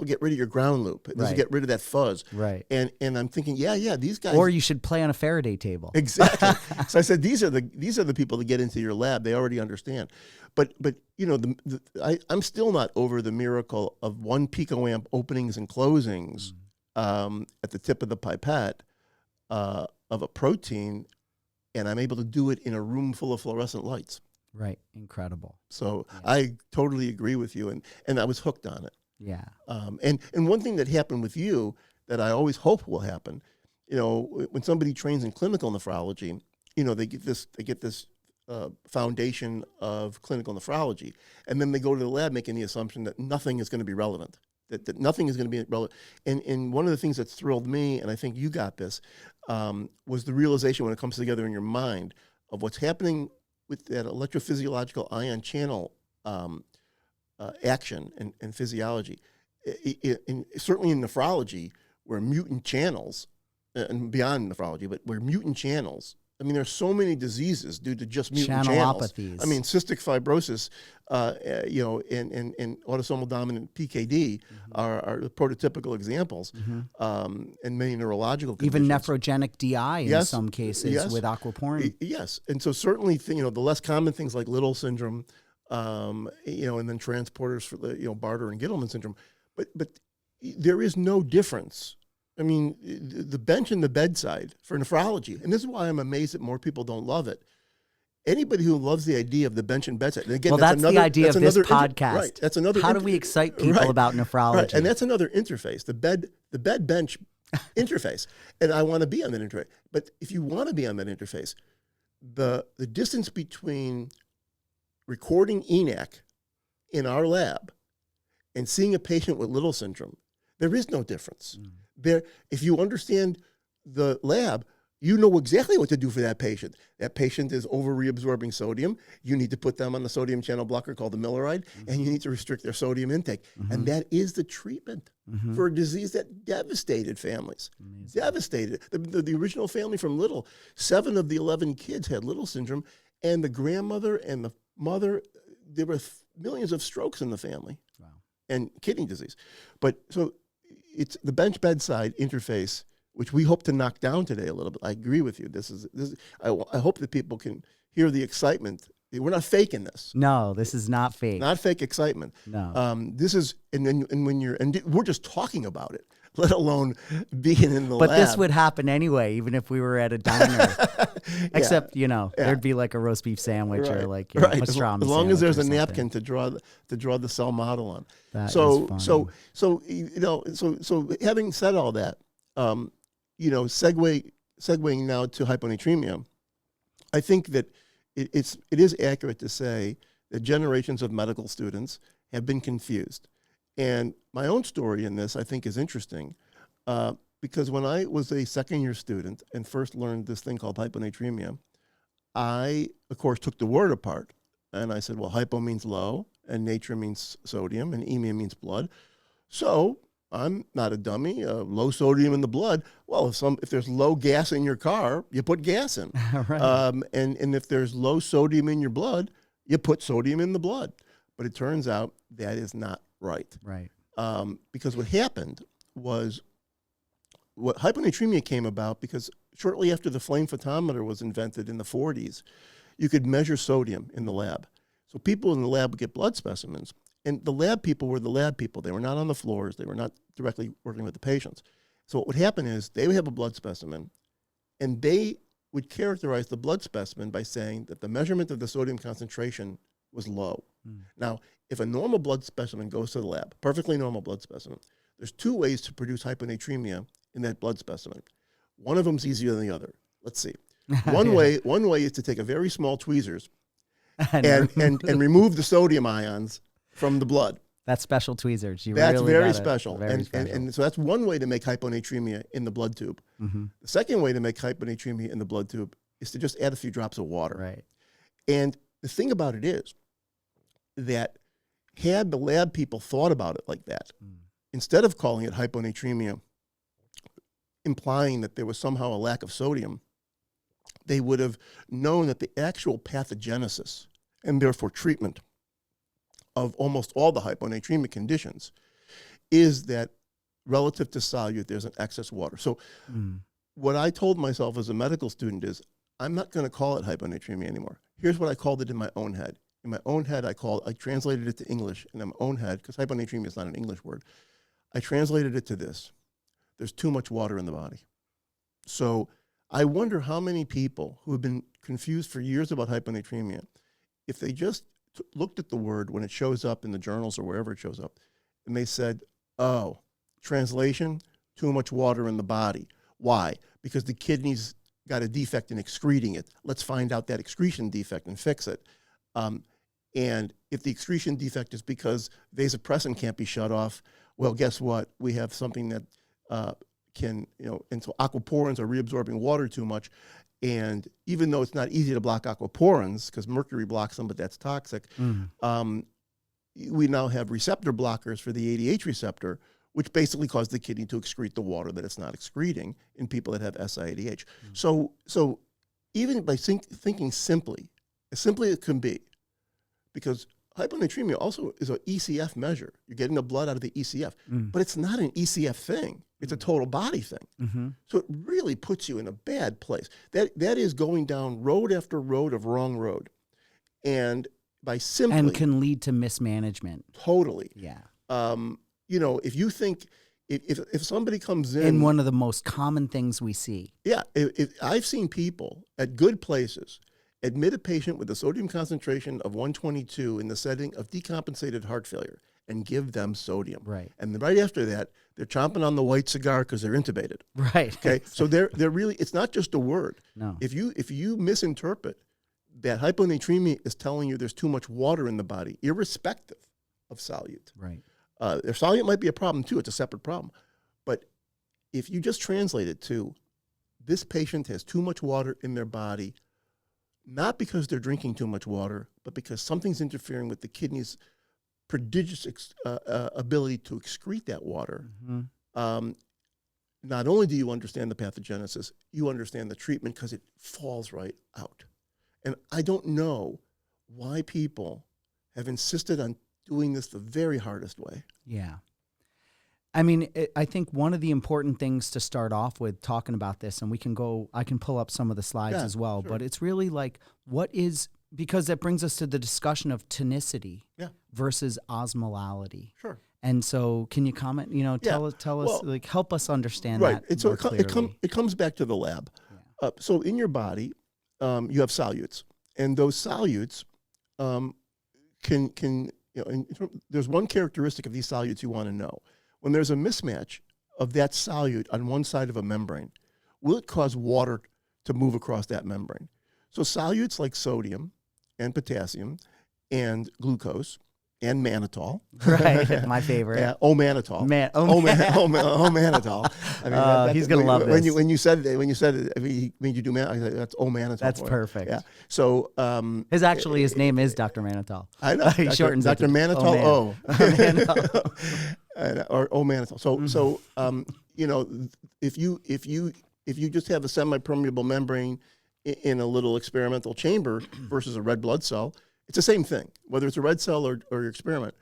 get rid of your ground loop. This will get rid of that fuzz. Right. And I'm thinking, these guys. Or you should play on a Faraday table. Exactly. So I said, these are the people that get into your lab. They already understand. But I'm still not over the miracle of 1 picoamp openings and closings at the tip of the pipette of a protein, and I'm able to do it in a room full of fluorescent lights. Right. Incredible. So I totally agree with you, and I was hooked on it. Yeah. And one thing that happened with you that I always hope will happen. When somebody trains in clinical nephrology, they get this foundation of clinical nephrology, and then they go to the lab making the assumption that nothing is going to be relevant, that nothing is going to be relevant. And one of the things that's thrilled me, and I think you got this, was the realization when it comes together in your mind of what's happening with that electrophysiological ion channel action and physiology. Certainly in nephrology, where mutant channels, and beyond nephrology, but where mutant channels, I mean, there's so many diseases due to just mutant channels. Channelopathies. I mean, cystic fibrosis, and autosomal dominant PKD are the prototypical examples, and many neurological conditions. Even nephrogenic DI in some cases with Aquaporins. Yes, and so certainly, the less common things like Little syndrome, and then transporters for the Barter and Gittleman syndrome, but there is no difference. I mean, the bench and the bedside for nephrology, and this is why I'm amazed that more people don't love it. Anybody who loves the idea of the bench and bedside, and again, that's the idea of this podcast. Right, that's another. How do we excite people about nephrology? Right, and that's another interface, the bed bench interface, and I want to be on that interface. But if you want to be on that interface, the distance between recording ENaC in our lab and seeing a patient with Little syndrome, there is no difference. There, if you understand the lab, you know exactly what to do for that patient. That patient is over-reabsorbing sodium. You need to put them on the sodium channel blocker called the Milleride, and you need to restrict their sodium intake. And that is the treatment for a disease that devastated families. Devastated. The original family from Little, 7 of the 11 kids had Little syndrome, and the grandmother and the mother, there were millions of strokes in the family. Wow. And kidney disease. But so it's the bench bedside interface, which we hope to knock down today a little bit. I agree with you. I hope that people can hear the excitement. We're not faking this. No, this is not fake. Not fake excitement. No. This is, and we're just talking about it, let alone being in the lab. But this would happen anyway, even if we were at a diner. Except, there'd be like a roast beef sandwich or like pastrami. As long as there's a napkin to draw the cell model on. So having said all that, segueing now to hyponatremia, I think that it is accurate to say that generations of medical students have been confused. And my own story in this, I think, is interesting because when I was a second-year student and first learned this thing called hyponatremia, I, of course, took the word apart. And I said, well, hypo means low, and natrem means sodium, and emia means blood. So I'm not a dummy. Low sodium in the blood. Well, if there's low gas in your car, you put gas in. Right. And if there's low sodium in your blood, you put sodium in the blood. But it turns out that is not right. Right. Because what happened was, what hyponatremia came about because shortly after the flame photometer was invented in the 40s, you could measure sodium in the lab. So people in the lab would get blood specimens. And the lab people were the lab people. They were not on the floors. They were not directly working with the patients. So what would happen is they would have a blood specimen, and they would characterize the blood specimen by saying that the measurement of the sodium concentration was low. Now, if a normal blood specimen goes to the lab, perfectly normal blood specimen, there's 2 ways to produce hyponatremia in that blood specimen. One of them's easier than the other. Let's see. One way is to take a very small tweezers and remove the sodium ions from the blood. That's special tweezers. That's really very special. Very special. And so that's one way to make hyponatremia in the blood tube. The second way to make hyponatremia in the blood tube is to just add a few drops of water. Right. And the thing about it is that had the lab people thought about it like that, instead of calling it hyponatremia, implying that there was somehow a lack of sodium, they would have known that the actual pathogenesis and therefore treatment of almost all the hyponatremic conditions is that relative to solute, there's an excess water. So what I told myself as a medical student is, I'm not going to call it hyponatremia anymore. Here's what I called it in my own head. In my own head, I translated it to English in my own head, because hyponatremia is not an English word. I translated it to this: there's too much water in the body. So I wonder how many people who have been confused for years about hyponatremia, if they just looked at the word when it shows up in the journals or wherever it shows up, and they said, oh, translation, too much water in the body. Why? Because the kidneys got a defect in excreting it. Let's find out that excretion defect and fix it. And if the excretion defect is because vasopressin can't be shut off, well, guess what? We have something that and so aquaporins are reabsorbing water too much. And even though it's not easy to block aquaporins because mercury blocks them, but that's toxic, we now have receptor blockers for the ADH receptor, which basically cause the kidney to excrete the water that it's not excreting in people that have SIADH. So even by thinking simply, as simply as it can be, because hyponatremia also is an ECF measure. You're getting the blood out of the ECF, but it's not an ECF thing. It's a total body thing. So it really puts you in a bad place. That is going down road after road of wrong road. And by simply... And can lead to mismanagement. Totally. Yeah. If you think, if somebody comes in... And one of the most common things we see. Yeah. If I've seen people at good places admit a patient with a sodium concentration of 122 in the setting of decompensated heart failure and give them sodium. Right. And right after that, they're chomping on the white cigar because they're intubated. Right. Okay. So they're really, it's not just a word. No. If you misinterpret that hyponatremia is telling you there's too much water in the body, irrespective of solute. Right. Their solute might be a problem too. It's a separate problem. But if you just translate it to this patient has too much water in their body, not because they're drinking too much water, but because something's interfering with the kidney's prodigious ability to excrete that water. Not only do you understand the pathogenesis, you understand the treatment because it falls right out. And I don't know why people have insisted on doing this the very hardest way. Yeah. I mean, I think one of the important things to start off with talking about this, and I can pull up some of the slides as well, but it's really like, because that brings us to the discussion of tonicity versus osmolality. Sure. And so can you comment, tell us, like, help us understand that more clearly. It comes back to the lab. Yeah. So in your body, you have solutes, and those solutes there's one characteristic of these solutes you want to know. When there's a mismatch of that solute on one side of a membrane, will it cause water to move across that membrane? So solutes like sodium and potassium and glucose and mannitol. Right, my favorite. Yeah, omannitol. Omannitol. I mean, he's going to love this. When you said it, I mean, he made you do mannitol. That's omannitol. That's perfect. Yeah. So his name is Dr. Mannitol. I know. He shortens Dr. Mannitol. Or omannitol. So if you just have a semi-permeable membrane in a little experimental chamber versus a red blood cell, it's the same thing, whether it's a red cell or your experiment.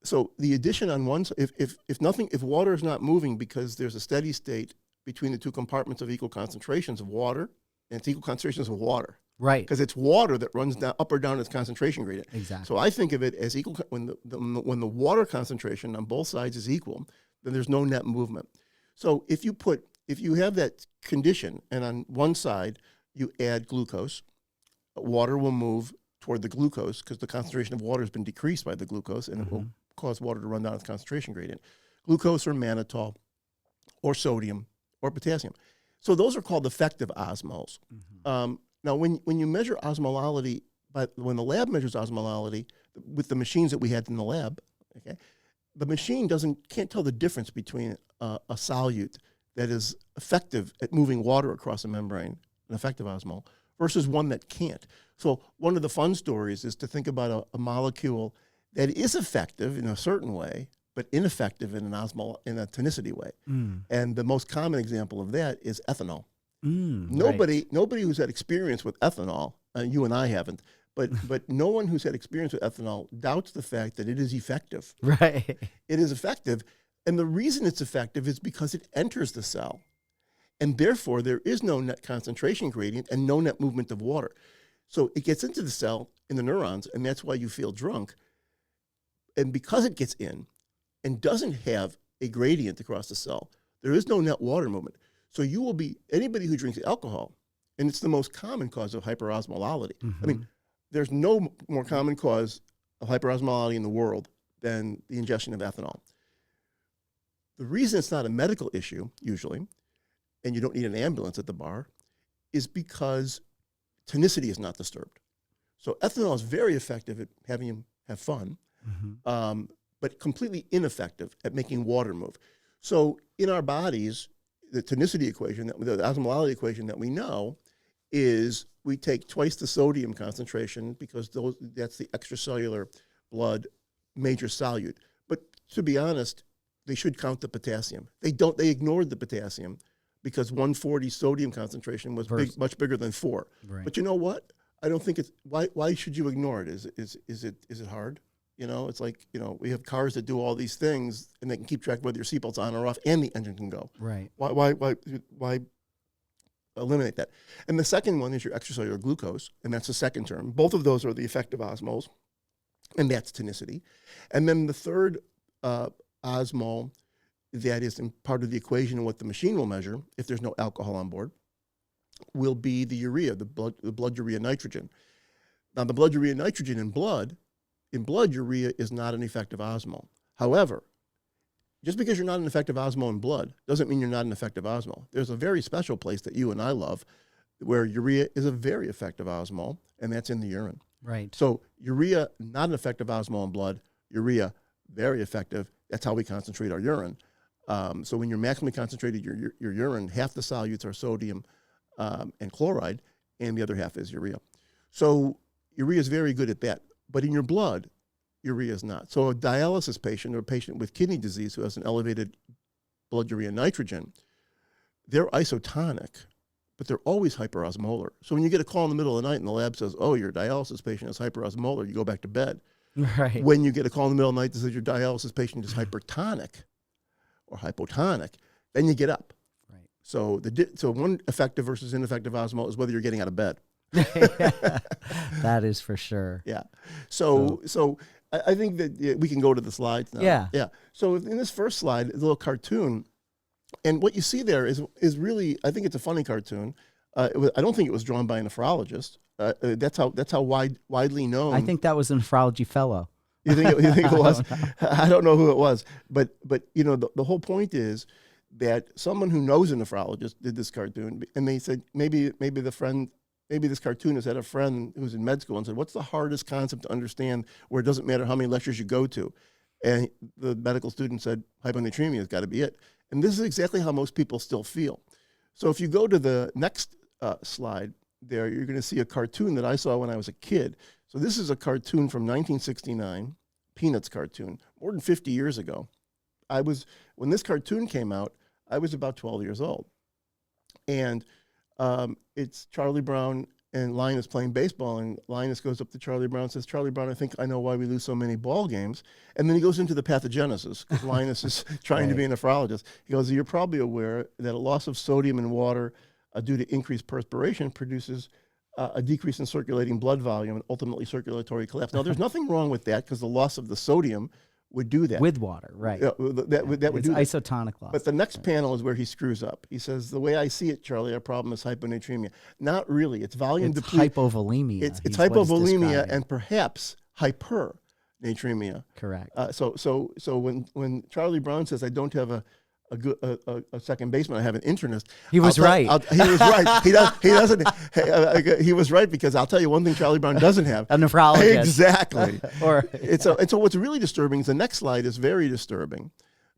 So the addition on one, if water is not moving because there's a steady state between the two compartments of equal concentrations of water, and it's equal concentrations of water. Right. Because it's water that runs down, up or down its concentration gradient. Exactly. So I think of it as equal, when the water concentration on both sides is equal, then there's no net movement. So if you have that condition, and on one side you add glucose, water will move toward the glucose because the concentration of water has been decreased by the glucose, and it will cause water to run down its concentration gradient. Glucose or mannitol or sodium or potassium. So those are called effective osmoles. Now, when you measure osmolality, but when the lab measures osmolality with the machines that we had in the lab, okay, the machine can't tell the difference between a solute that is effective at moving water across a membrane, an effective osmole, versus one that can't. So one of the fun stories is to think about a molecule that is effective in a certain way, but ineffective in a tonicity way. And the most common example of that is ethanol. Nobody who's had experience with ethanol, you and I haven't, but no one who's had experience with ethanol doubts the fact that it is effective. Right. It is effective, and the reason it's effective is because it enters the cell, and therefore there is no net concentration gradient and no net movement of water. So it gets into the cell in the neurons, and that's why you feel drunk. And because it gets in and doesn't have a gradient across the cell, there is no net water movement. So you will be, anybody who drinks alcohol, and it's the most common cause of hyperosmolality. I mean, there's no more common cause of hyperosmolality in the world than the ingestion of ethanol. The reason it's not a medical issue, usually, and you don't need an ambulance at the bar, is because tonicity is not disturbed. So ethanol is very effective at having you have fun, but completely ineffective at making water move. So in our bodies, the tonicity equation, the osmolality equation that we know is we take twice the sodium concentration because that's the extracellular blood major solute. But to be honest, they should count the potassium. They don't. They ignored the potassium because 140 sodium concentration was much bigger than 4. Right. But you know what? I don't think it's why should you ignore it? Is it hard? You know, it's like, you know, we have cars that do all these things and they can keep track of whether your seatbelt's on or off and the engine can go. Right. Why eliminate that? And the second one is your extracellular glucose, and that's the second term. Both of those are the effective osmoles, and that's tonicity. And then the third osmol that is in part of the equation and what the machine will measure, if there's no alcohol on board, will be the urea, the blood urea nitrogen. Now, the blood urea nitrogen in blood, urea is not an effective osmol. However, just because you're not an effective osmol in blood doesn't mean you're not an effective osmol. There's a very special place that you and I love where urea is a very effective osmol, and that's in the urine. Right. So urea, not an effective osmol in blood, urea, very effective. That's how we concentrate our urine. So when you're maximally concentrated, your urine, half the solutes are sodium and chloride, and the other half is urea. So urea is very good at that. But in your blood, urea is not. So a dialysis patient or a patient with kidney disease who has an elevated blood urea nitrogen, they're isotonic, but they're always hyperosmolar. So when you get a call in the middle of the night and the lab says, oh, your dialysis patient is hyperosmolar, you go back to bed. Right. When you get a call in the middle of the night that says your dialysis patient is hypertonic or hypotonic, then you get up. Right. So so one effective versus ineffective osmol is whether you're getting out of bed. That is for sure. Yeah. So I think that we can go to the slides now. Yeah. Yeah. So in this first slide, a little cartoon, and what you see there is really, I think it's a funny cartoon. I don't think it was drawn by a nephrologist. That's how widely known. I think that was a nephrology fellow. You think it was? I don't know who it was, but you know the whole point is that someone who knows a nephrologist did this cartoon, and they said maybe this cartoonist had a friend who's in med school and said, what's the hardest concept to understand where it doesn't matter how many lectures you go to? And the medical student said, hyponatremia has got to be it. And this is exactly how most people still feel. So if you go to the next slide there, you're going to see a cartoon that I saw when I was a kid. So this is a cartoon from 1969, Peanuts cartoon, more than 50 years ago. When this cartoon came out, I was about 12 years old. And it's Charlie Brown and Linus playing baseball, and Linus goes up to Charlie Brown and says, Charlie Brown, I think I know why we lose so many ball games. And then he goes into the pathogenesis, because Linus is trying to be a nephrologist. He goes, you're probably aware that a loss of sodium in water due to increased perspiration produces a decrease in circulating blood volume and ultimately circulatory collapse. Now, there's nothing wrong with that, because the loss of the sodium would do that. With water, right. Yeah, that would do that. Isotonic loss. But the next panel is where he screws up. He says, the way I see it, Charlie, our problem is hyponatremia. Not really. It's volume depletion. Hypovolemia. It's hypovolemia and perhaps hypernatremia. Correct. So when Charlie Brown says, I don't have a second baseman, I have an internist. He was right. He was right. He doesn't. He was right, because I'll tell you one thing Charlie Brown doesn't have. A nephrologist. Exactly. And so what's really disturbing is the next slide is very disturbing,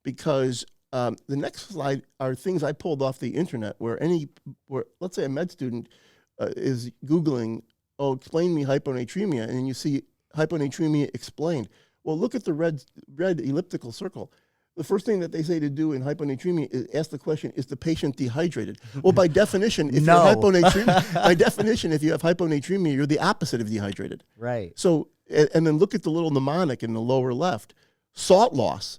because the next slide are things I pulled off the internet where let's say a med student is Googling, explain me hyponatremia, and you see hyponatremia explained. Well, look at the red elliptical circle. The first thing that they say to do in hyponatremia is ask the question, is the patient dehydrated? Well, by definition, if you have hyponatremia, you're the opposite of dehydrated. Right. So, and then look at the little mnemonic in the lower left, salt loss.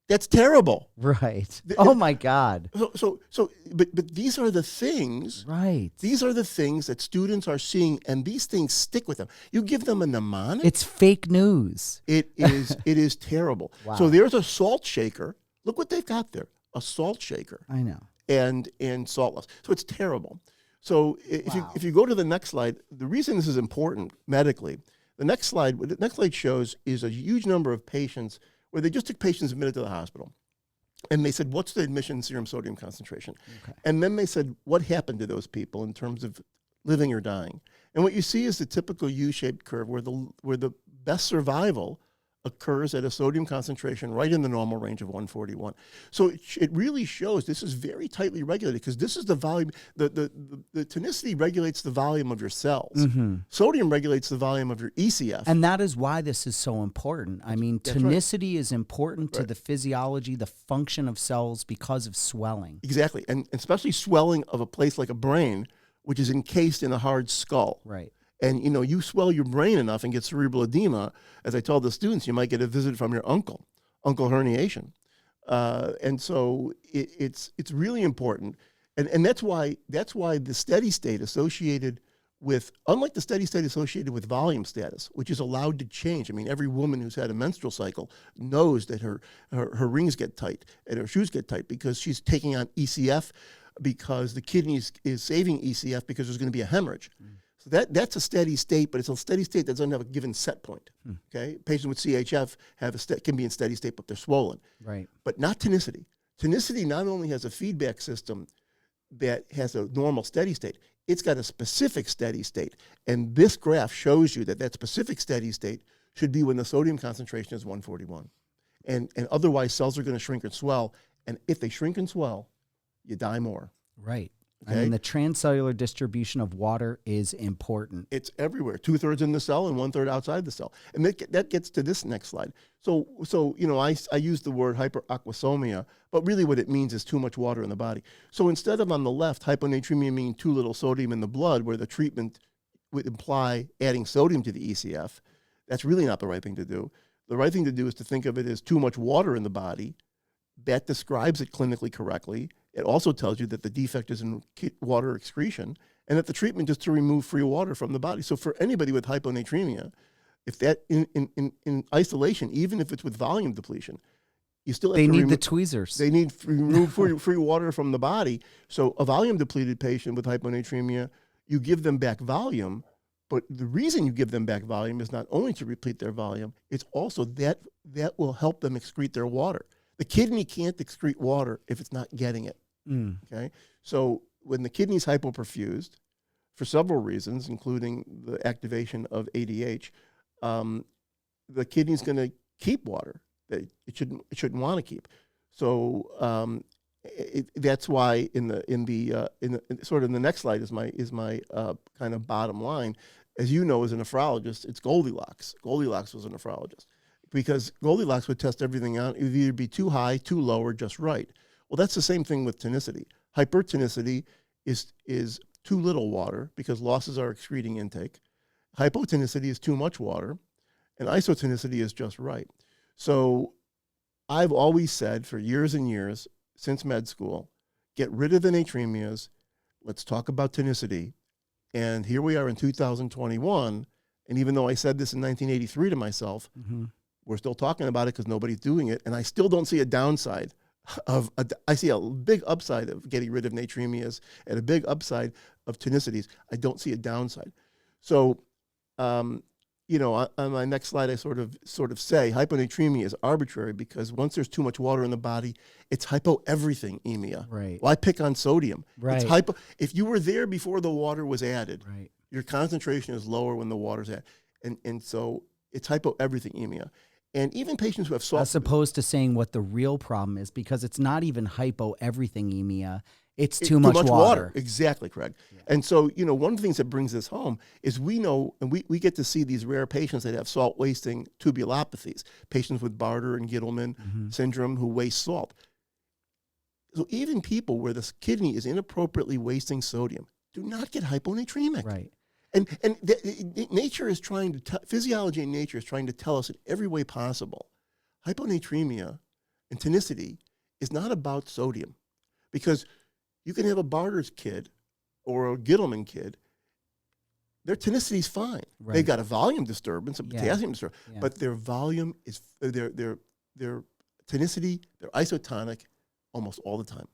That's terrible. Right. Oh my God. But these are the things. Right. These are the things that students are seeing, and these things stick with them. You give them a mnemonic. It's fake news. It is terrible. Wow. So there's a salt shaker. Look what they've got there. A salt shaker. I know. And salt loss. So it's terrible. So if you go to the next slide, the reason this is important medically, what the next slide shows is a huge number of patients where they just took patients admitted to the hospital. And they said, what's the admission serum sodium concentration? Okay. And then they said, what happened to those people in terms of living or dying? And what you see is the typical U-shaped curve where the best survival occurs at a sodium concentration right in the normal range of 141. So it really shows this is very tightly regulated because this is the volume, the tonicity regulates the volume of your cells. Sodium regulates the volume of your ECF. And that is why this is so important. I mean, tonicity is important to Right. the physiology, the function of cells because of swelling. Exactly. And especially swelling of a place like a brain, which is encased in a hard skull. Right. And, you swell your brain enough and get cerebral edema, as I told the students, you might get a visit from your uncle herniation. And so it's really important. And that's why the steady state associated with, unlike the steady state associated with volume status, which is allowed to change. I mean, every woman who's had a menstrual cycle knows that her rings get tight and her shoes get tight because she's taking on ECF because the kidney is saving ECF because there's going to be a hemorrhage. So that's a steady state, but it's a steady state that doesn't have a given set point. Okay, patients with CHF can be in steady state, but they're swollen. Right. But not tonicity. Tonicity not only has a feedback system that has a normal steady state, it's got a specific steady state. And this graph shows you that specific steady state should be when the sodium concentration is 141. And otherwise, cells are going to shrink and swell. And if they shrink and swell, you die more. Right. Okay? I mean, the transcellular distribution of water is important. It's everywhere, 2/3 in the cell and 1/3 outside the cell. And that gets to this next slide. So I use the word hyperaquasomia, but really what it means is too much water in the body. So instead of on the left, hyponatremia meaning too little sodium in the blood, where the treatment would imply adding sodium to the ECF, that's really not the right thing to do. The right thing to do is to think of it as too much water in the body. That describes it clinically correctly. It also tells you that the defect is in water excretion and that the treatment is to remove free water from the body. So for anybody with hyponatremia, if that in isolation, even if it's with volume depletion, you still have They to need the tweezers. They need to remove free water from the body. So a volume depleted patient with hyponatremia, you give them back volume, but the reason you give them back volume is not only to replete their volume, it's also that will help them excrete their water. The kidney can't excrete water if it's not getting it. Okay, so when the kidney's hypoperfused, for several reasons, including the activation of ADH, the kidney's going to keep water that it shouldn't want to keep. So that's why in the sort of the next slide is my kind of bottom line. As you know, as a nephrologist, it's Goldilocks. Goldilocks was a nephrologist because Goldilocks would test everything out. It would either be too high, too low, or just right. Well, that's the same thing with tonicity. Hypertonicity is too little water because losses are excreting intake. Hypotonicity is too much water, and isotonicity is just right. So I've always said for years and years since med school, get rid of the natremias. Let's talk about tonicity. And here we are in 2021, and even though I said this in 1983 to myself, we're still talking about it because nobody's doing it, and I still don't see a downside. I see a big upside of getting rid of natremias and a big upside of tonicities. I don't see a downside. So, on my next slide, I sort of say hyponatremia is arbitrary because once there's too much water in the body, it's hypo-everything-emia. Right. Why pick on sodium? Right. It's if you were there before the water was added, Right. your concentration is lower when the water's added. And so it's hypo-everything-emia. And even patients who have soft... As opposed to saying what the real problem is, because it's not even hypo-everything-emia. It's too much water. Exactly, Craig. Yeah. And so, one of the things that brings this home is we know, and we get to see these rare patients that have salt-wasting tubulopathies, patients with Barter and Gittleman syndrome who waste salt. So even people where the kidney is inappropriately wasting sodium do not get hyponatremic. Right. And nature is trying to, physiology and nature is trying to tell us in every way possible, hyponatremia and tonicity is not about sodium. Because you can have a Barter's kid or a Gittleman kid, their tonicity's fine. Right. They've got a volume disturbance, a potassium disturbance, but their volume is, their tonicity, they're isotonic almost all the time.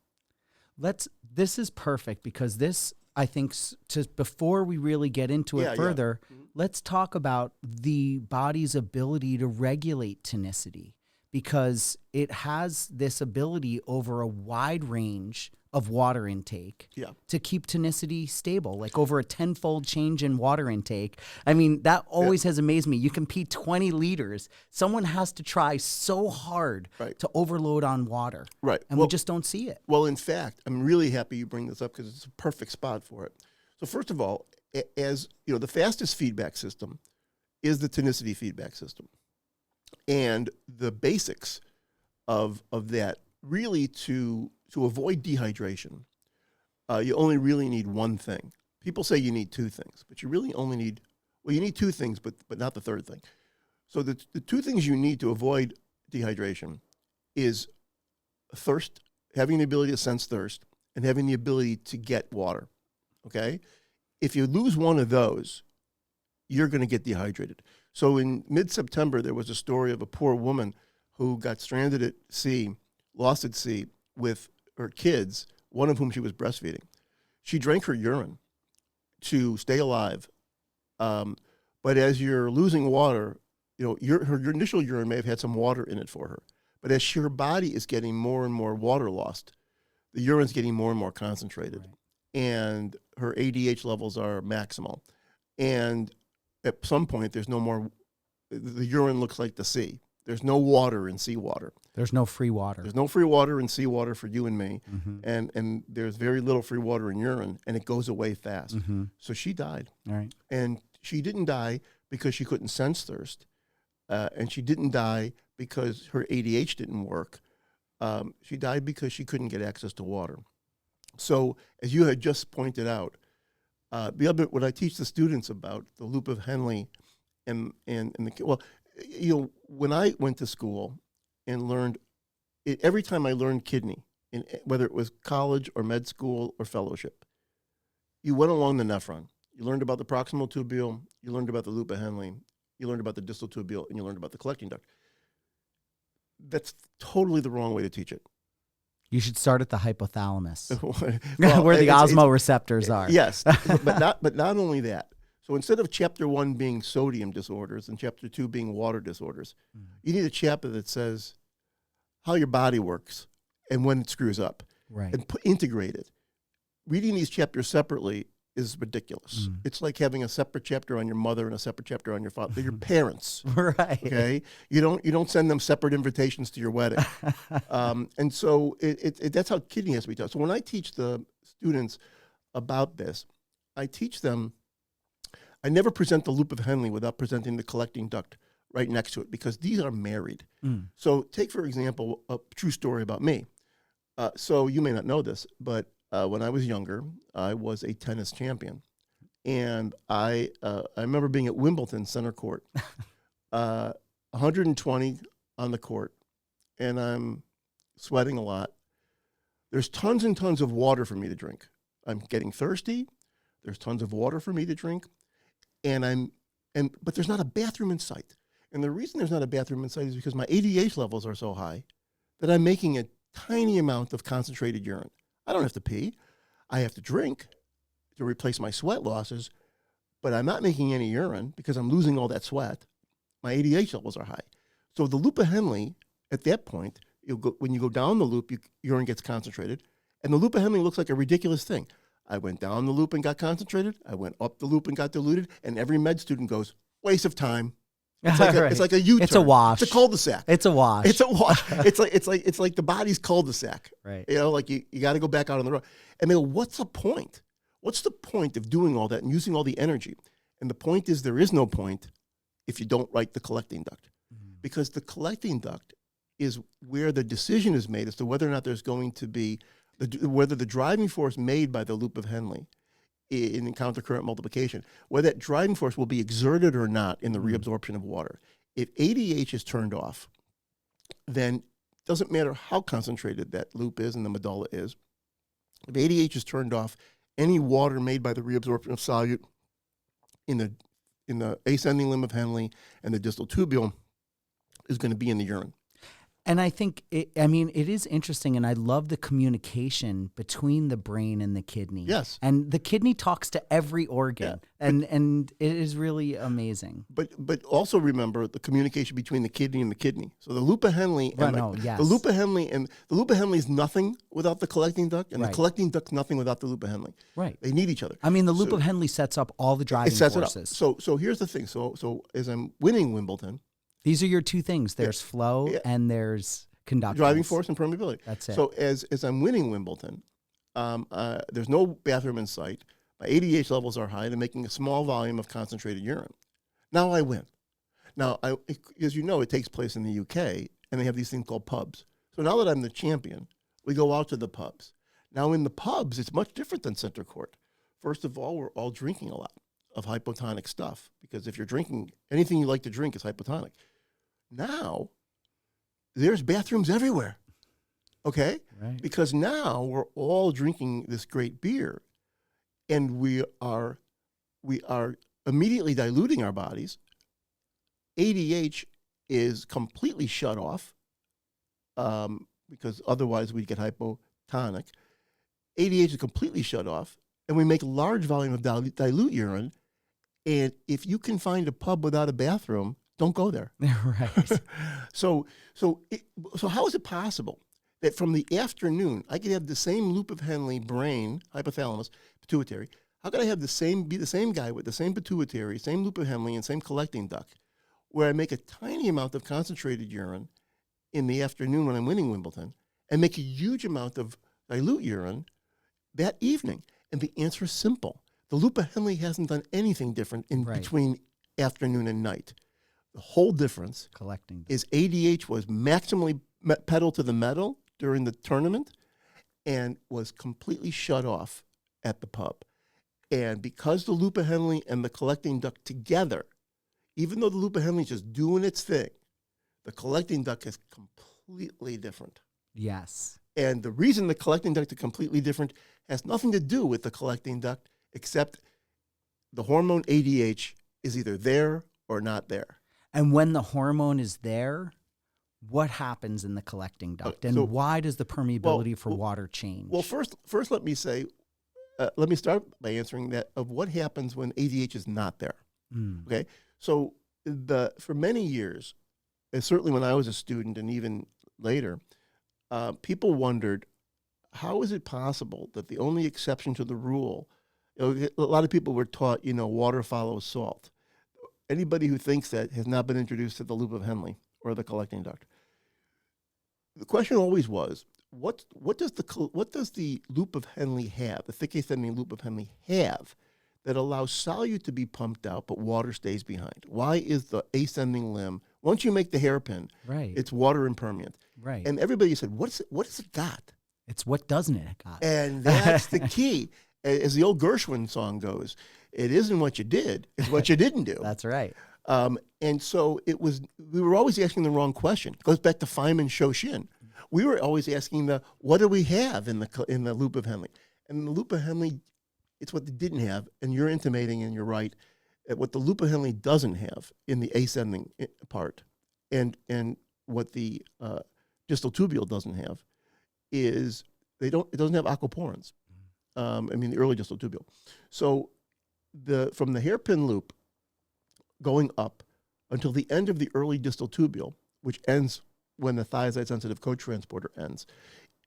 This is perfect because this, I think, before we really get into it further, let's talk about the body's ability to regulate tonicity. because it has this ability over a wide range of water intake to keep tonicity stable, like over a 10-fold change in water intake. I mean, that always has amazed me. You can pee 20 liters. Someone has to try so hard to overload on water. Right. And we just don't see it. Well, in fact, I'm really happy you bring this up because it's a perfect spot for it. So first of all, as you know, the fastest feedback system is the tonicity feedback system. And the basics of that, really to avoid dehydration, you only really need one thing. People say you need two things, but you really only need, well, you need two things, but not the third thing. So the two things you need to avoid dehydration is thirst, having the ability to sense thirst, and having the ability to get water, okay? If you lose one of those, you're going to get dehydrated. So in mid-September, there was a story of a poor woman who got stranded at sea, lost at sea, with her kids, one of whom she was breastfeeding. She drank her urine to stay alive. But as you're losing water, you know, her initial urine may have had some water in it for her. But as her body is getting more and more water lost, the urine's getting more and more concentrated. And her ADH levels are maximal. And at some point, there's no more, the urine looks like the sea. There's no water in seawater. There's no free water. There's no free water in seawater for you and me. Mm-hmm. And there's very little free water in urine, and it goes away fast. Mm-hmm. So she died. All right. And she didn't die because she couldn't sense thirst. And she didn't die because her ADH didn't work. She died because she couldn't get access to water. So as you had just pointed out, what I teach the students about the loop of Henle and you know, when I went to school and learned, every time I learned kidney, whether it was college or med school or fellowship, you went along the nephron. You learned about the proximal tubule, you learned about the loop of Henle, you learned about the distal tubule, and you learned about the collecting duct. That's totally the wrong way to teach it. You should start at the hypothalamus, Well, where the osmoreceptors are. Yes, but not only that. So instead of chapter 1 being sodium disorders and chapter 2 being water disorders, you need a chapter that says how your body works and when it screws up, and integrate it. Reading these chapters separately is ridiculous. It's like having a separate chapter on your mother and a separate chapter on your father. They're your parents, right? Okay, you don't send them separate invitations to your wedding, and so that's how kidney has to be taught. So when I teach the students about this, I teach them. I never present the loop of Henle without presenting the collecting duct right next to it because these are married. So take, for example, a true story about me. So you may not know this, but when I was younger, I was a tennis champion. And I remember being at Wimbledon center court, 120 on the court, and I'm sweating a lot. There's tons and tons of water for me to drink. I'm getting thirsty. There's tons of water for me to drink. But there's not a bathroom in sight. And the reason there's not a bathroom in sight is because my ADH levels are so high that I'm making a tiny amount of concentrated urine. I don't have to pee. I have to drink to replace my sweat losses, but I'm not making any urine because I'm losing all that sweat. My ADH levels are high. So the loop of Henle, at that point, when you go down the loop, urine gets concentrated, and the loop of Henle looks like a ridiculous thing. I went down the loop and got concentrated. I went up the loop and got diluted. And every med student goes, waste of time. It's like, it's like a U-turn. It's a wash. It's a cul-de-sac. It's a wash. It's a wash. it's like the body's cul-de-sac. Right. You know, like you got to go back out on the road. And they go, what's the point? What's the point of doing all that and using all the energy? And the point is there is no point if you don't write the collecting duct. Because the collecting duct is where the decision is made as to whether or not there's going to be whether the driving force made by the loop of Henle in countercurrent multiplication, whether that driving force will be exerted or not in the reabsorption of water. If ADH is turned off, then it doesn't matter how concentrated that loop is and the medulla is. If ADH is turned off, any water made by the reabsorption of solute in the ascending limb of Henle and the distal tubule is going to be in the urine. And I think, it is interesting, and I love the communication between the brain and the kidney. Yes. And the kidney talks to every organ, and it is really amazing. But also remember the communication between the kidney and the kidney. So the loop of Henle, the loop of Henle is nothing without the collecting duct, and the collecting duct's nothing without the loop of Henle. Right. They need each other. I mean, the loop of Henle sets up all the driving forces. So here's the thing. So as I'm winning Wimbledon, these are your two things. There's flow and there's conductance. Driving force and permeability. That's it. So as I'm winning Wimbledon, there's no bathroom in sight. My ADH levels are high, and I'm making a small volume of concentrated urine. Now I win. Now, as you know, it takes place in the UK, and they have these things called pubs. So now that I'm the champion, we go out to the pubs. Now in the pubs, it's much different than center court. First of all, we're all drinking a lot of hypotonic stuff, because if you're drinking, anything you like to drink is hypotonic. Now, there's bathrooms everywhere, okay? Right. Because now we're all drinking this great beer, and we are immediately diluting our bodies. ADH is completely shut off, because otherwise we'd get hypotonic. ADH is completely shut off, and we make a large volume of dilute urine. And if you can find a pub without a bathroom, don't go there. Right. So how is it possible that from the afternoon I could have the same loop of Henle brain, hypothalamus, pituitary? How could I be the same guy with the same pituitary, same loop of Henle, and same collecting duct, where I make a tiny amount of concentrated urine in the afternoon when I'm winning Wimbledon, and make a huge amount of dilute urine that evening? And the answer is simple. The loop of Henle hasn't done anything different in between afternoon and night. The whole difference is ADH was maximally pedal to the metal during the tournament and was completely shut off at the pub. And because the loop of Henle and the collecting duct together, even though the loop of Henle is just doing its thing, the collecting duct is completely different. Yes. And the reason the collecting duct is completely different has nothing to do with the collecting duct, except the hormone ADH is either there or not there. And when the hormone is there, what happens in the collecting duct? And why does the permeability for water change? Well, first let me say, let me start by answering that of what happens when ADH is not there. Okay, so for many years, and certainly when I was a student and even later, people wondered, how is it possible that the only exception to the rule, a lot of people were taught, water follows salt. Anybody who thinks that has not been introduced to the loop of Henle or the collecting duct. The question always was, what does the loop of Henle have, the thick ascending loop of Henle have, that allows solute to be pumped out but water stays behind? Why is the ascending limb, once you make the hairpin, it's water impermeant? Right. And everybody said, what has it got? It's what doesn't it got? And that's the key. As the old Gershwin song goes, it isn't what you did, it's what you didn't do. That's right. And so we were always asking the wrong question. It goes back to Feynman Shoshin. We were always asking what do we have in the loop of Henle? And the loop of Henle, it's what they didn't have, and you're intimating, and you're right, what the loop of Henle doesn't have in the ascending part, and what the distal tubule doesn't have is it doesn't have aquaporins. The early distal tubule. So from the hairpin loop going up until the end of the early distal tubule, which ends when the thiazide-sensitive cotransporter ends,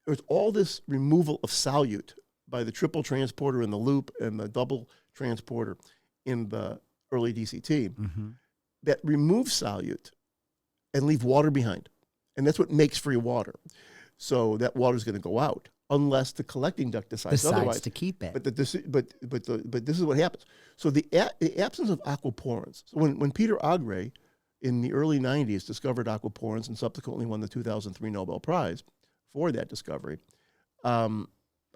there's all this removal of solute by the triple transporter in the loop and the double transporter in the early DCT that remove solute and leave water behind. And that's what makes free water. So that water is going to go out unless the collecting duct decides otherwise to keep it. But this is what happens. So the absence of aquaporins. So when Peter Agre in the early 90s discovered aquaporins and subsequently won the 2003 Nobel Prize for that discovery, I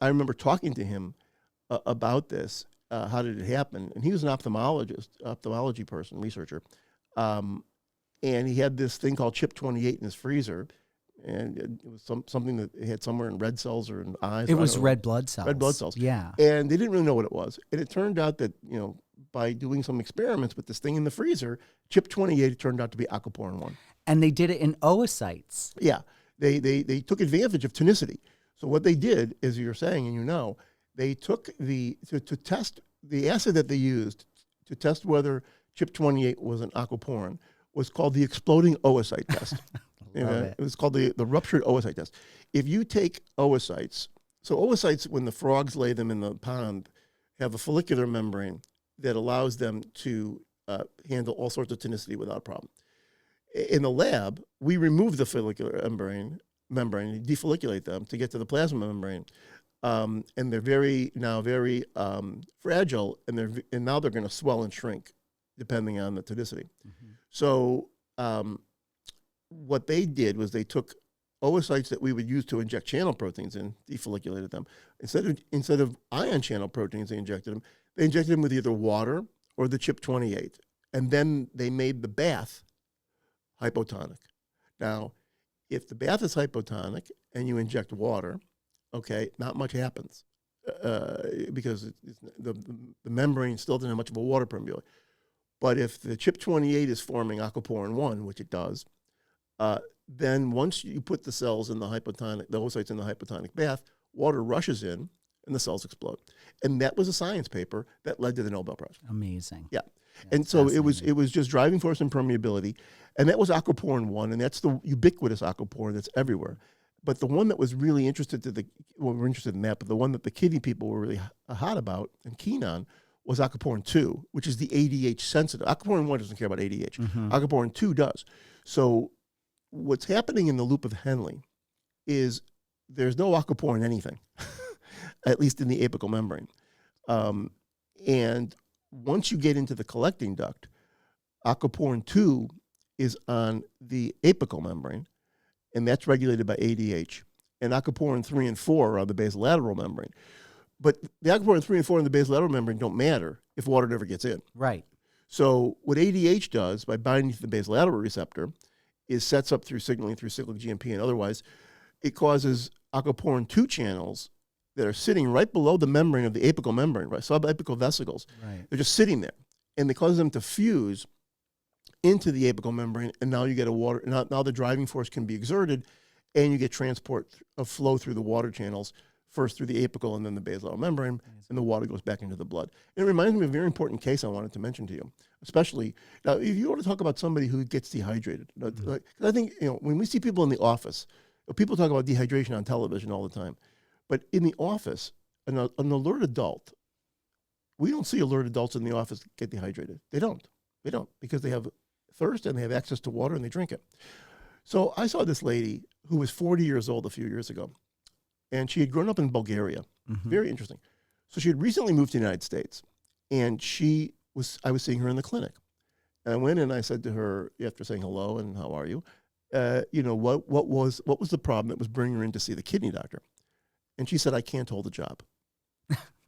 remember talking to him about this. How did it happen? And he was an ophthalmology person, researcher. And he had this thing called CHIP28 in his freezer. And it was something that it had somewhere in red cells or in eyes. It was red blood cells. Red blood cells. Yeah. And they didn't really know what it was. And it turned out that, by doing some experiments with this thing in the freezer, CHIP28 turned out to be aquaporin 1. And they did it in oocytes. Yeah, they took advantage of tonicity. So what they did, as you're saying, and you know, they took to test the assay that they used to test whether CHIP28 was an aquaporin was called the exploding oocyte test. It was called the ruptured oocyte test. If you take oocytes, so oocytes, when the frogs lay them in the pond, have a follicular membrane that allows them to handle all sorts of tonicity without a problem. In the lab, we remove the follicular membrane, defolliculate them to get to the plasma membrane, and they're very fragile, and now they're going to swell and shrink depending on the tonicity. Mm-hmm. So what they did was they took oocytes that we would use to inject channel proteins in, defolliculated them. Instead of ion channel proteins, they injected them with either water or the CHIP28, and then they made the bath hypotonic. Now, if the bath is hypotonic and you inject water, okay, not much happens because the membrane still doesn't have much of a water permeability. But if the CHIP28 is forming aquaporin 1, which it does, then once you put the cells in the oocytes in the hypotonic bath, water rushes in and the cells explode. And that was a science paper that led to the Nobel Prize. Amazing. Yeah. And so it was just driving force and permeability. And that was aquaporin 1, and that's the ubiquitous aquaporin that's everywhere. But the one that was really we're interested in that, but the one that the kidney people were really hot about and keen on was aquaporin 2, which is the ADH sensitive. Aquaporin 1 doesn't care about ADH. Mm-hmm. Aquaporin 2 does. So what's happening in the loop of Henle is there's no aquaporin anything, at least in the apical membrane. And once you get into the collecting duct, aquaporin 2 is on the apical membrane, and that's regulated by ADH. And aquaporin 3 and 4 are on the basolateral membrane. But the aquaporin 3 and 4 on the basolateral membrane don't matter if water never gets in. Right. So what ADH does by binding to the basolateral receptor is sets up through signaling through cyclic GMP and otherwise, it causes aquaporin 2 channels that are sitting right below the membrane of the apical membrane, right? Subapical vesicles. Right. They're just sitting there. And they cause them to fuse into the apical membrane, and now you get now the driving force can be exerted, and you get transport of flow through the water channels, first through the apical and then the basal membrane, and the water goes back into the blood. And it reminds me of a very important case I wanted to mention to you, especially now if you want to talk about somebody who gets dehydrated. Mm-hmm. I think when we see people in the office, people talk about dehydration on television all the time, but in the office, an alert adult, we don't see alert adults in the office get dehydrated. They don't because they have thirst and they have access to water and they drink it. So I saw this lady who was 40 years old a few years ago, and she had grown up in Bulgaria. Mm-hmm. Very interesting. So she had recently moved to the United States, and I was seeing her in the clinic. And I went and I said to her, after saying hello and how are you, what was the problem that was bringing her in to see the kidney doctor? And she said, I can't hold a job.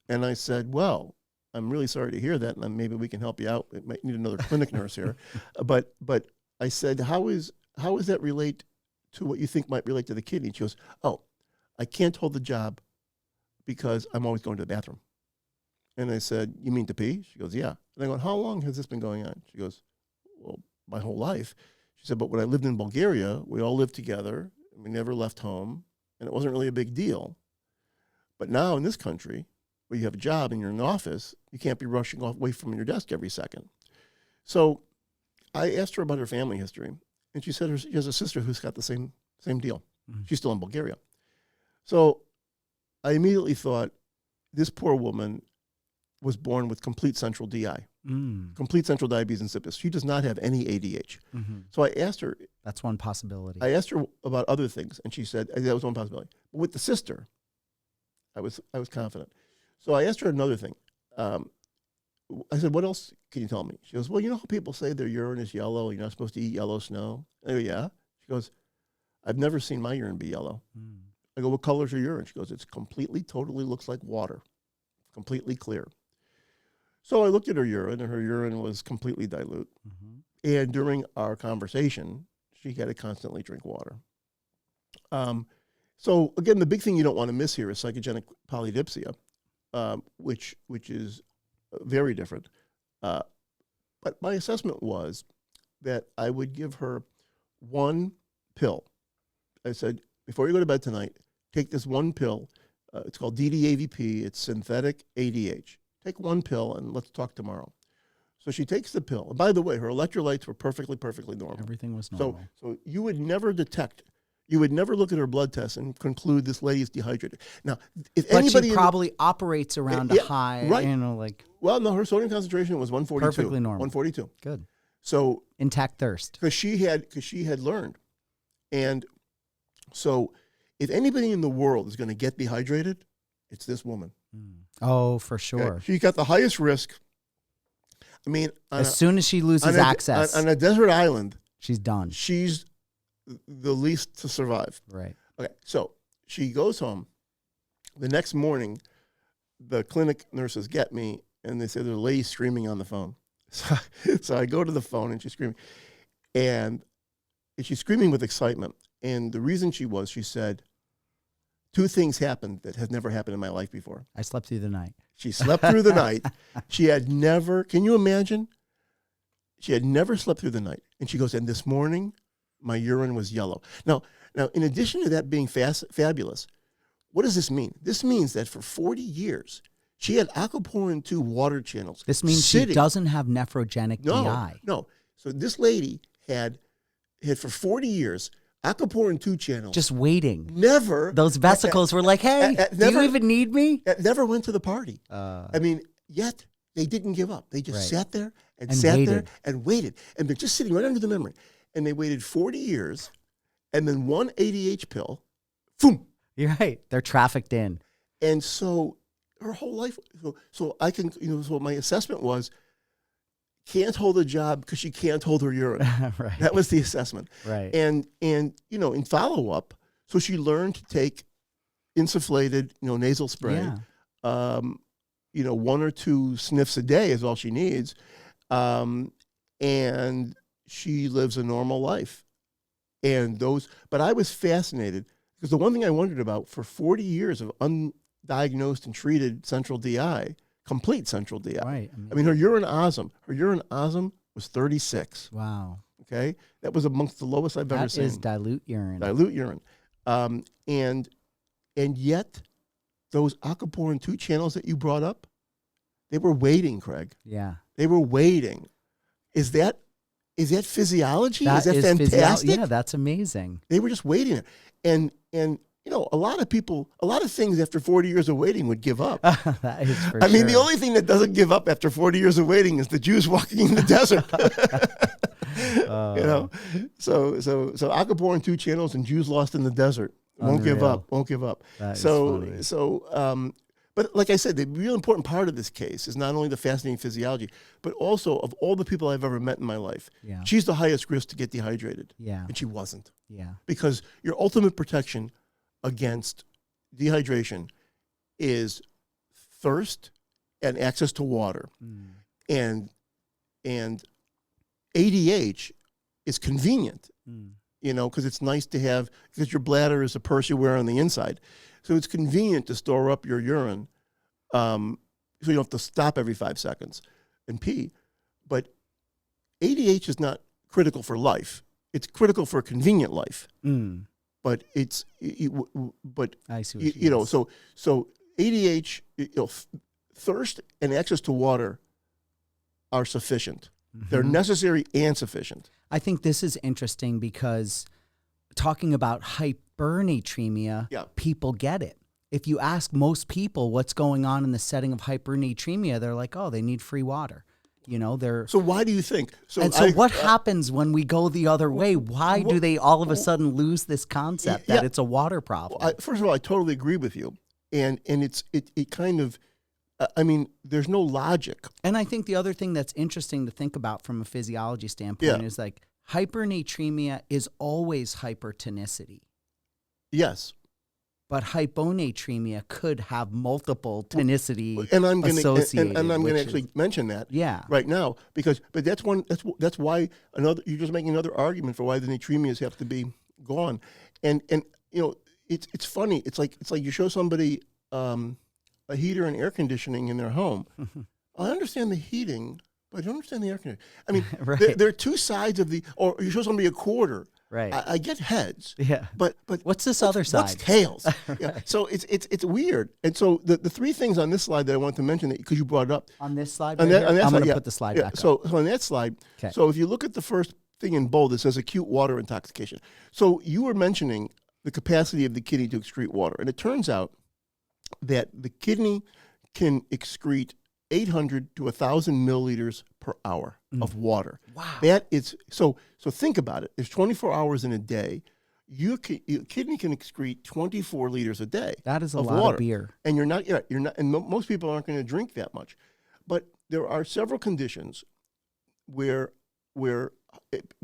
And I said, well, I'm really sorry to hear that, and maybe we can help you out. It might need another clinic nurse here. But I said, how does that relate to what you think might relate to the kidney? And she goes, oh, I can't hold the job because I'm always going to the bathroom. And I said, you mean to pee? She goes, yeah. And I go, how long has this been going on? She goes, well, my whole life. She said, but when I lived in Bulgaria, we all lived together, and we never left home, and it wasn't really a big deal. But now in this country, where you have a job and you're in an office, you can't be rushing away from your desk every second. So I asked her about her family history, and she said she has a sister who's got the same deal. Mm-hmm. She's still in Bulgaria. So I immediately thought, this poor woman was born with complete central DI, complete central diabetes insipidus. She does not have any ADH. Mm-hmm. So I asked her. That's one possibility. I asked her about other things, and she said that was one possibility. But with the sister, I was confident. So I asked her another thing. I said, what else can you tell me? She goes, well, you know how people say their urine is yellow, you're not supposed to eat yellow snow? I go, yeah. She goes, I've never seen my urine be yellow. Mm. I go, what color is your urine? She goes, it's totally looks like water, completely clear. So I looked at her urine, and her urine was completely dilute. Mm-hmm. And during our conversation, she had to constantly drink water. So again, the big thing you don't want to miss here is psychogenic polydipsia, which is very different. But my assessment was that I would give her one pill. I said, before you go to bed tonight, take this one pill. It's called DDAVP. It's synthetic ADH. Take one pill and let's talk tomorrow. So she takes the pill. And by the way, her electrolytes were perfectly normal. Everything was normal. So you would never you would never look at her blood test and conclude this lady is dehydrated. Now, if but anybody she probably operates around a high, right. Well, no, her sodium concentration was 142. Perfectly normal. 142. Good. So intact thirst. Because she had learned. And so if anybody in the world is going to get dehydrated, it's this woman. Oh, for sure. Okay? She got the highest risk. I mean, as soon as she loses access on a desert island, she's done. She's the least to survive. Right. Okay. So she goes home. The next morning, the clinic nurses get me, and they say there's a lady screaming on the phone. So I go to the phone, and she's screaming, and she's screaming with excitement. And the reason she said, 2 things happened that has never happened in my life before. I slept through the night. She slept through the night. She had never, can you imagine? She had never slept through the night. And she goes, and this morning, my urine was yellow. Now, in addition to that being fabulous, what does this mean? This means that for 40 years, she had Aquaporin 2 water channels. This means she doesn't have nephrogenic DI. No. So this lady had for 40 years Aquaporin 2 channels. Just waiting. Never. Those vesicles were like, hey, do you even need me? Never went to the party. I mean, yet they didn't give up. They just sat there and sat waited. there and waited. And they're just sitting right under the memory. And they waited 40 years, and then one ADH pill, boom. You're right. They're trafficked in. And so her whole life, so I can, so my assessment was, can't hold a job because she can't hold her urine. Right. That was the assessment. Right. And in follow-up, so she learned to take insufflated, nasal spray. Yeah. 1 or 2 sniffs a day is all she needs. And she lives a normal life. But I was fascinated because the one thing I wondered about for 40 years of undiagnosed and treated central DI, complete central DI. Right. I mean, her urine osm was 36. Wow. Okay. That was amongst the lowest I've ever seen. That is dilute urine. Dilute urine. And yet those Aquaporin 2 channels that you brought up, they were waiting, Craig. Yeah. They were waiting. Is that physiology? Is that fantastic? Yeah, that's amazing. They were just waiting. And a lot of things after 40 years of waiting would give up. That is for I mean, sure. the only thing that doesn't give up after 40 years of waiting is the Jews walking in the desert. So Aquaporin 2 channels and Jews lost in the desert. Won't give up. That is funny. But like I said, the real important part of this case is not only the fascinating physiology, but also of all the people I've ever met in my life, she's the highest risk to get dehydrated. Yeah. And she wasn't. Yeah. Because your ultimate protection against dehydration is thirst and access to water. And ADH is convenient, because it's nice to have, because your bladder is a purse you wear on the inside. So it's convenient to store up your urine, so you don't have to stop every 5 seconds and pee. But ADH is not critical for life. It's critical for a convenient life. But I see what so ADH, thirst and access to water are sufficient. They're necessary and sufficient. I think this is interesting because talking about hypernatremia, people get it. If you ask most people what's going on in the setting of hypernatremia, they're like, oh, they need free water. So why do you think? What happens when we go the other way? Why do they all of a sudden lose this concept that it's a water problem? Well, first of all, I totally agree with you. And it kind of, there's no logic. And I think the other thing that's interesting to think about from a physiology standpoint is like hypernatremia is always hypertonicity. Yes. But hyponatremia could have multiple tonicity associated. And I'm going to actually mention that right now but that's why you're just making another argument for why the natremias have to be gone. And it's funny. It's like you show somebody a heater and air conditioning in their home. I understand the heating, but I don't understand the air conditioning. I mean, there are two sides of or you show somebody a quarter. Right. I get heads. Yeah. But what's this other side? What's tails? Yeah. So it's weird. And so the three things on this slide that I want to mention, because you brought it up. On this slide On right that, here? on that I'm slide, going to put the slide back up. So on that slide, Okay. so if you look at the first thing in bold, it says acute water intoxication. So you were mentioning the capacity of the kidney to excrete water. And it turns out that the kidney can excrete 800 to 1,000 milliliters per hour of water. Wow. That is so think about it. There's 24 hours in a day. Your kidney can excrete 24 liters a day. That is a of lot water. of beer. And you're not, and most people aren't going to drink that much. But there are several conditions where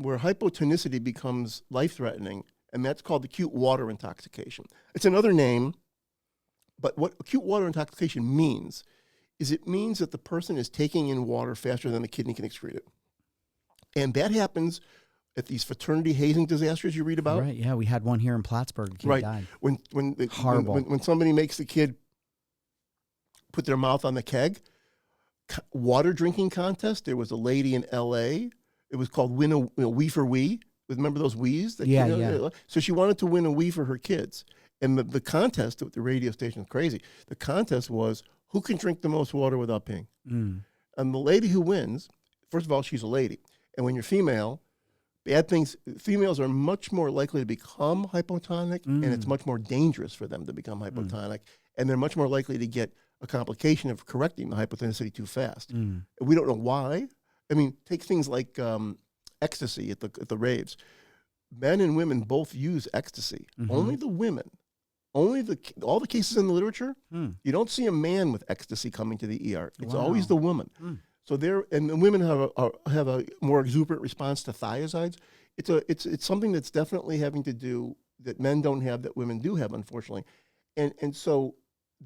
hypotonicity becomes life-threatening, and that's called acute water intoxication. It's another name, but what acute water intoxication means is it means that the person is taking in water faster than the kidney can excrete it. And that happens at these fraternity hazing disasters you read about. Right, yeah, we had one here in Plattsburgh. A kid died. Horrible. When somebody makes the kid put their mouth on the keg, water drinking contest, there was a lady in L.A., it was called Win a Wee for Wee. Remember those Wees? Yeah. So she wanted to win a Wee for her kids. And the contest at the radio station is crazy. The contest was who can drink the most water without peeing. And the lady who wins, first of all, she's a lady. And when you're female, females are much more likely to become hypotonic, and it's much more dangerous for them to become hypotonic. And they're much more likely to get a complication of correcting the hypotonicity too fast. And we don't know why. I mean, take things like ecstasy at the raves. Men and women both use ecstasy. Only the women. All the cases in the literature, you don't see a man with ecstasy coming to the ER. It's always the woman. So and the women have a more exuberant response to thiazides. It's something that's definitely having to do that men don't have that women do have, unfortunately. And so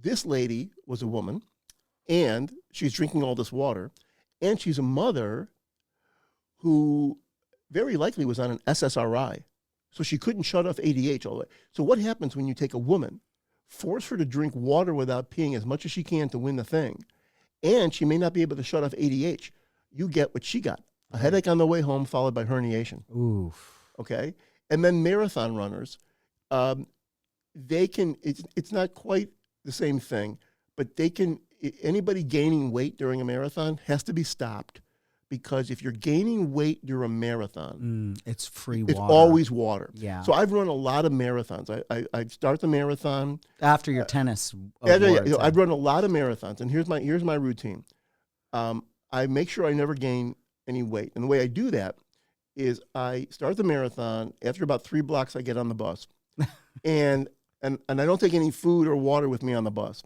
this lady was a woman, and she's drinking all this water, and she's a mother who very likely was on an SSRI. So she couldn't shut off ADH all the way. So what happens when you take a woman, force her to drink water without peeing as much as she can to win the thing, and she may not be able to shut off ADH? You get what she got, a headache on the way home followed by herniation. Oof. Okay? And then marathon runners, they can, it's not quite the same thing, but anybody gaining weight during a marathon has to be stopped. Because if you're gaining weight during a marathon, it's free it's water. always water. Yeah. So I've run a lot of marathons. I start the marathon After your tennis awards. I've run a lot of marathons, and here's my routine. I make sure I never gain any weight, and the way I do that is I start the marathon. After about 3 blocks, I get on the bus, and I don't take any food or water with me on the bus.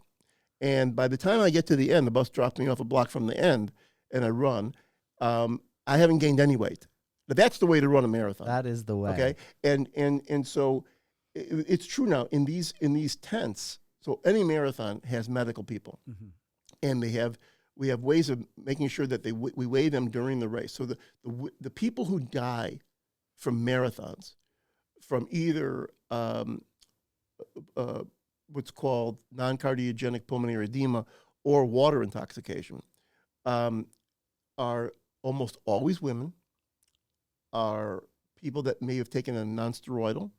And by the time I get to the end, the bus drops me off a block from the end, and I run. I haven't gained any weight. But that's the way to run a marathon. That is the way. Okay, and so it's true now in these tents. So any marathon has medical people, and we have ways of making sure that we weigh them during the race. So the people who die from marathons, from either what's called non-cardiogenic pulmonary edema or water intoxication, are almost always women, are people that may have taken a non-steroidal,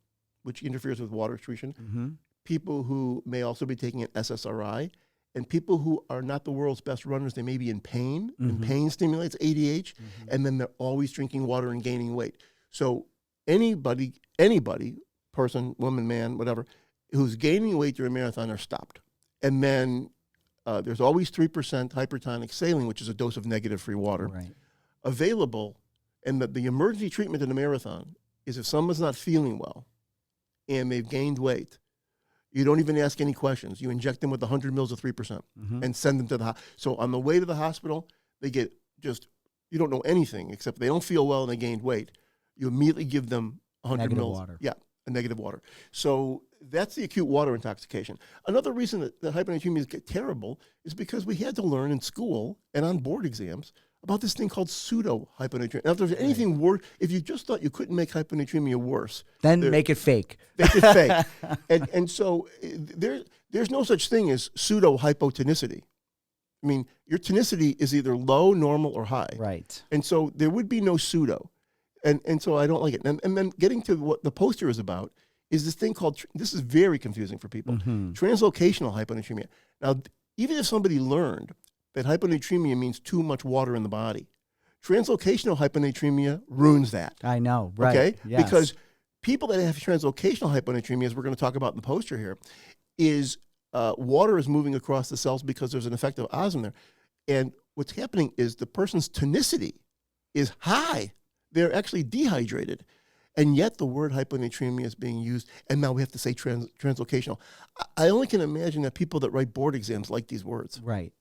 which interferes with water excretion, people who may also be taking an SSRI, and people who are not the world's best runners. They may be in pain, and pain stimulates ADH, and then they're always drinking water and gaining weight. So anybody, person, woman, man, whatever, who's gaining weight during a marathon are stopped. And then there's always 3% hypertonic saline, which is a dose of negative free water, available. And the emergency treatment in a marathon is if someone's not feeling well and they've gained weight, you don't even ask any questions. You inject them with 100 mils of 3% and send them to the hospital. So on the way to the hospital, they get you don't know anything except they don't feel well and they gained weight. You immediately give them 100 negative mils. Water. Yeah, a negative water. So that's the acute water intoxication. Another reason that hyponatremias get terrible is because we had to learn in school and on board exams about this thing called pseudo-hyponatremia. Now, if there's anything worse, if you just thought you couldn't make hyponatremia worse, then make it fake. Make it fake. And so there's no such thing as pseudo-hypotonicity. I mean, your tonicity is either low, normal, or high. Right. And so there would be no pseudo. And so I don't like it. And then getting to what the poster is about is this thing called, this is very confusing for people, translocational hyponatremia. Now, even if somebody learned that hyponatremia means too much water in the body, translocational hyponatremia ruins that. I know, right. Okay? Yes. Because people that have translocational hyponatremia, as we're going to talk about in the poster here, is water is moving across the cells because there's an effect of osmolality there. And what's happening is the person's tonicity is high. They're actually dehydrated. And yet the word hyponatremia is being used, and now we have to say translocational. I only can imagine that people that write board exams like these words. Right.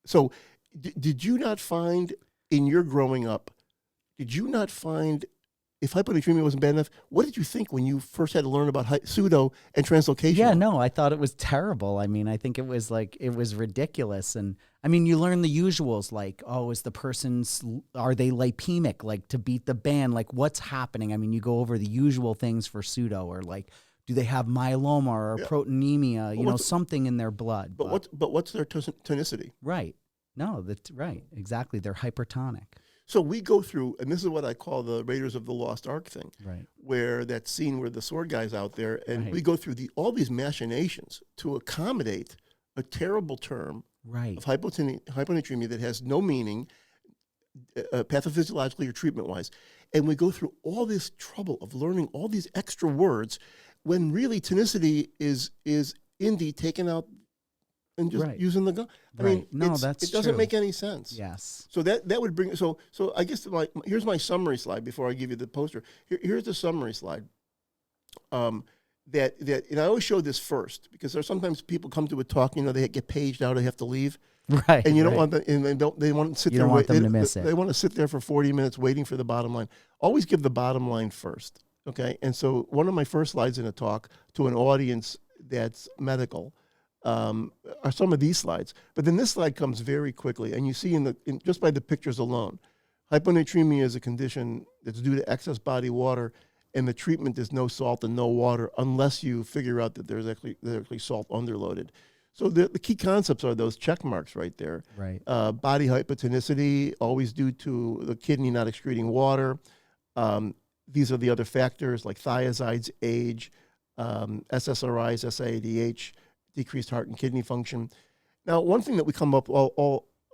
So did you not find in your growing up, did you not find, if hyponatremia wasn't bad enough, what did you think when you first had to learn about pseudo and translocation? Yeah, no, I thought it was terrible. I mean, I think it was ridiculous. And I mean, you learn the usuals, like, oh, are they lipemic, like to beat the band, like what's happening? I mean, you go over the usual things for pseudo, or like, do they have myeloma or proteinemia, you know, something in their blood. But what's their tonicity? Right. No, that's right. Exactly. They're hypertonic. So we go through, and this is what I call the Raiders of the Lost Ark thing, right? Where that scene where the sword guy's out there, and we go through all these machinations to accommodate a terrible term of hyponatremia that has no meaning, pathophysiologically or treatment-wise, and we go through all this trouble of learning all these extra words, when really tonicity is indeed taken out and just using the gun. I mean, it doesn't make any sense. Yes. So that would bring, so I guess here's my summary slide before I give you the poster. Here's the summary slide. And I always show this first, because there's sometimes people come to a talk, you know, they get paged out, they have to leave. Right. And you don't want them, and they want to sit there. You don't want them to miss it. They want to sit there for 40 minutes waiting for the bottom line. Always give the bottom line first. Okay. And so one of my first slides in a talk to an audience that's medical are some of these slides. But then this slide comes very quickly, and you see just by the pictures alone, hyponatremia is a condition that's due to excess body water, and the treatment is no salt and no water unless you figure out that there's actually salt underloaded. So the key concepts are those check marks right there. Right. Body hypotonicity, always due to the kidney not excreting water. These are the other factors like thiazides, age, SSRIs, SIADH, decreased heart and kidney function. Now, one thing that we come up,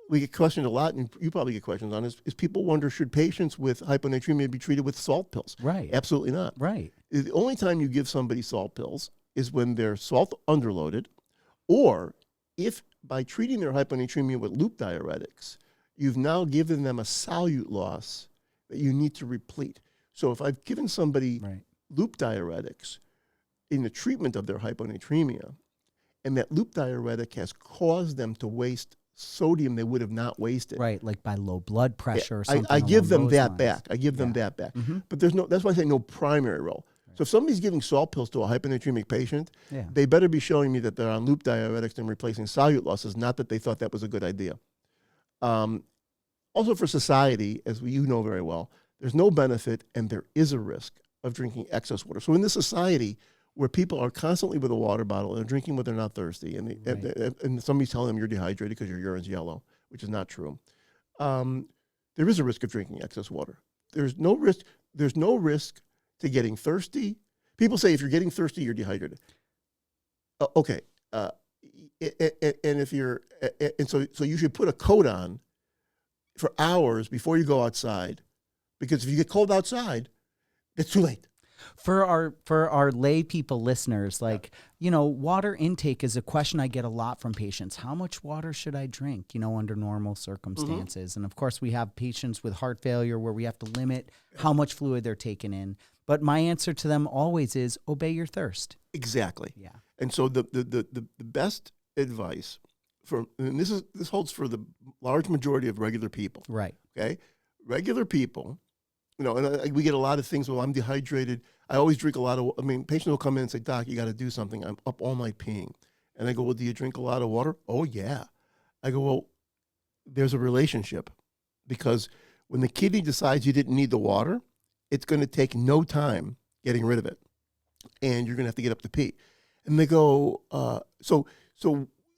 we get questioned a lot, and you probably get questions on, is people wonder, should patients with hyponatremia be treated with salt pills? Right. Absolutely not. Right. The only time you give somebody salt pills is when they're salt underloaded, or if by treating their hyponatremia with loop diuretics, you've now given them a solute loss that you need to replete. So if I've given somebody loop diuretics in the treatment of their hyponatremia, and that loop diuretic has caused them to waste sodium they would have not wasted. Right, like by low blood pressure or something. I give them that back. I give them that back. But that's why I say no primary role. So if somebody's giving salt pills to a hyponatremic patient, they better be showing me that they're on loop diuretics and replacing solute losses, not that they thought that was a good idea. Also for society, as you know very well, there's no benefit and there is a risk of drinking excess water. So in this society where people are constantly with a water bottle and drinking when they're not thirsty, and somebody's telling them you're dehydrated because your urine's yellow, which is not true, there is a risk of drinking excess water. There's no risk. There's no risk to getting thirsty. People say if you're getting thirsty, you're dehydrated. Okay. And if you're, so you should put a coat on for hours before you go outside, because if you get cold outside, it's too late. For our lay people listeners, you know, water intake is a question I get a lot from patients. How much water should I drink, you know, under normal circumstances? And of course, we have patients with heart failure where we have to limit how much fluid they're taking in. But my answer to them always is obey your thirst. Exactly. Yeah. And so the best advice and this holds for the large majority of regular people. Right. Okay. Regular people, you know, and we get a lot of things. Well, I'm dehydrated. I always drink a lot of. Patients will come in and say, "Doc, you got to do something. I'm up all night peeing." And I go, "Well, do you drink a lot of water?" "Oh yeah." I go, "Well, there's a relationship, because when the kidney decides you didn't need the water, it's going to take no time getting rid of it, and you're going to have to get up to pee." And they go, so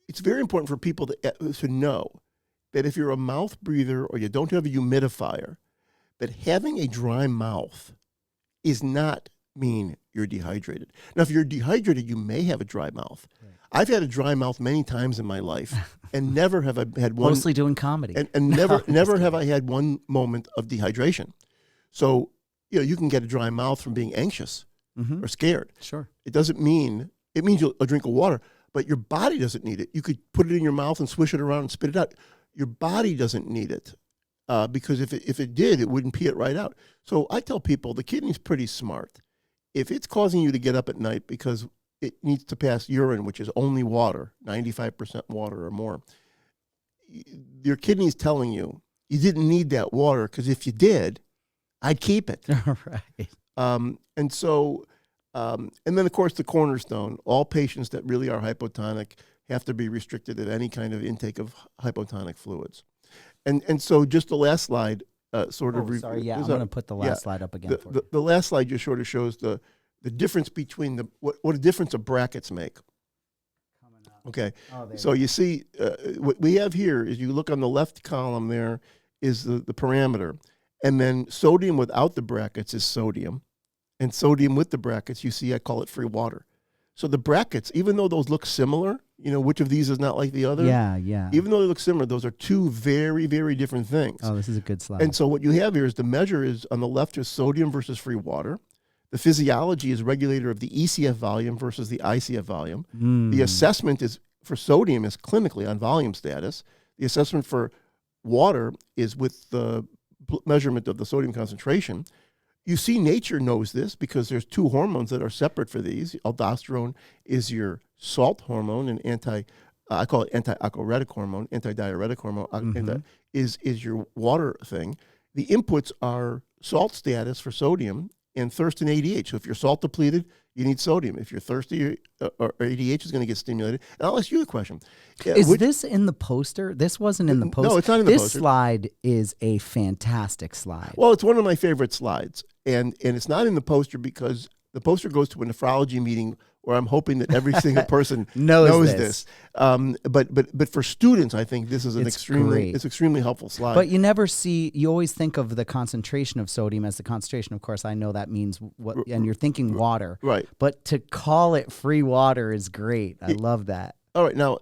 it's very important for people to know that if you're a mouth breather or you don't have a humidifier, that having a dry mouth is not mean you're dehydrated. Now, if you're dehydrated, you may have a dry mouth. Right. I've had a dry mouth many times in my life, and never have I had one. Mostly doing comedy, and never have I had one moment of dehydration. So, you can get a dry mouth from being anxious or scared. Sure, it means a drink of water, but your body doesn't need it. You could put it in your mouth and swish it around and spit it out. Your body doesn't need it because if it did, it wouldn't pee it right out. So I tell people the kidney's pretty smart. If it's causing you to get up at night because it needs to pass urine, which is only water, 95% water or more, your kidney's telling you didn't need that water because if you did, I'd keep it. Right. And then, of course, the cornerstone, all patients that really are hypotonic have to be restricted at any kind of intake of hypotonic fluids. And so just the last slide I'm going to put the last slide up again for you. The last slide just sort of shows the difference between what a difference of brackets make. Okay, so you see what we have here is you look on the left column there is the parameter, and then sodium without the brackets is sodium, and sodium with the brackets, you see I call it free water. So the brackets, even though those look similar, which of these is not like the other? Yeah. Even though they look similar, those are two very, very different things. Oh, this is a good slide. And so what you have here is the measure is on the left is sodium versus free water. The physiology is regulator of the ECF volume versus the ICF volume. The assessment is for sodium is clinically on volume status. The assessment for water is with the measurement of the sodium concentration. You see nature knows this because there's two hormones that are separate for these. Aldosterone is your salt hormone and I call it anti-aquaretic hormone, anti-diuretic hormone, is your water thing. The inputs are salt status for sodium and thirst and ADH. So if you're salt depleted, you need sodium. If you're thirsty, or ADH is going to get stimulated. And I'll ask you a question. Is this in the poster? This wasn't in the poster. No, it's not in the poster. This slide is a fantastic slide. Well, it's one of my favorite slides. And it's not in the poster because the poster goes to a nephrology meeting where I'm hoping that every single person knows this. But for students, I think this is extremely helpful slide. But you always think of the concentration of sodium as the concentration. Of course, I know that means what, and you're thinking water. Right. But to call it free water is great. I love that. All right, now,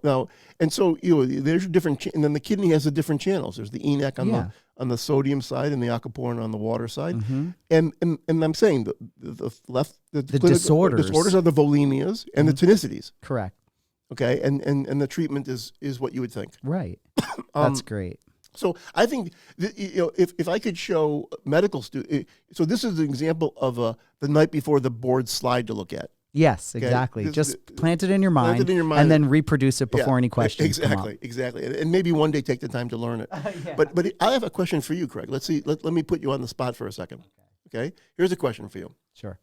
and so there's different, and then the kidney has the different channels. There's the ENaC on the sodium side and the aquaporin on the water side. And I'm saying the disorders are the volemias and the tonicities. Correct. Okay, and the treatment is what you would think. Right. That's great. So I think if I could show medical students, so this is an example of the night before the board slide to look at. Yes, exactly. Just plant it in your mind, and then reproduce it before any questions come up. Exactly. And maybe one day take the time to learn it. But I have a question for you, Craig. Let's see. Let me put you on the spot for a second. Okay? Here's a question for you. Sure.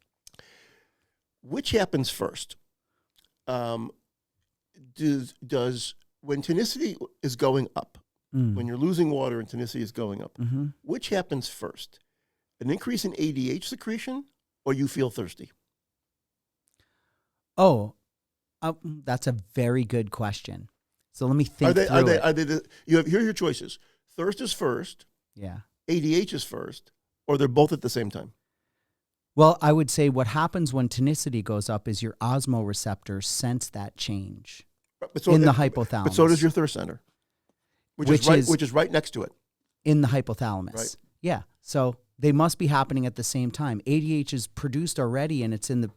Which happens first? Does when tonicity is going up, when you're losing water and tonicity is going up, which happens first? An increase in ADH secretion, or you feel thirsty? Oh, that's a very good question. So let me think through it. Here are your choices. Thirst is first. Yeah. ADH is first, or they're both at the same time. Well, I would say what happens when tonicity goes up is your osmoreceptors sense that change in the hypothalamus. But so does your thirst center, which is right next to it. In the hypothalamus. Right. Yeah. So they must be happening at the same time. ADH is produced already, and it's in the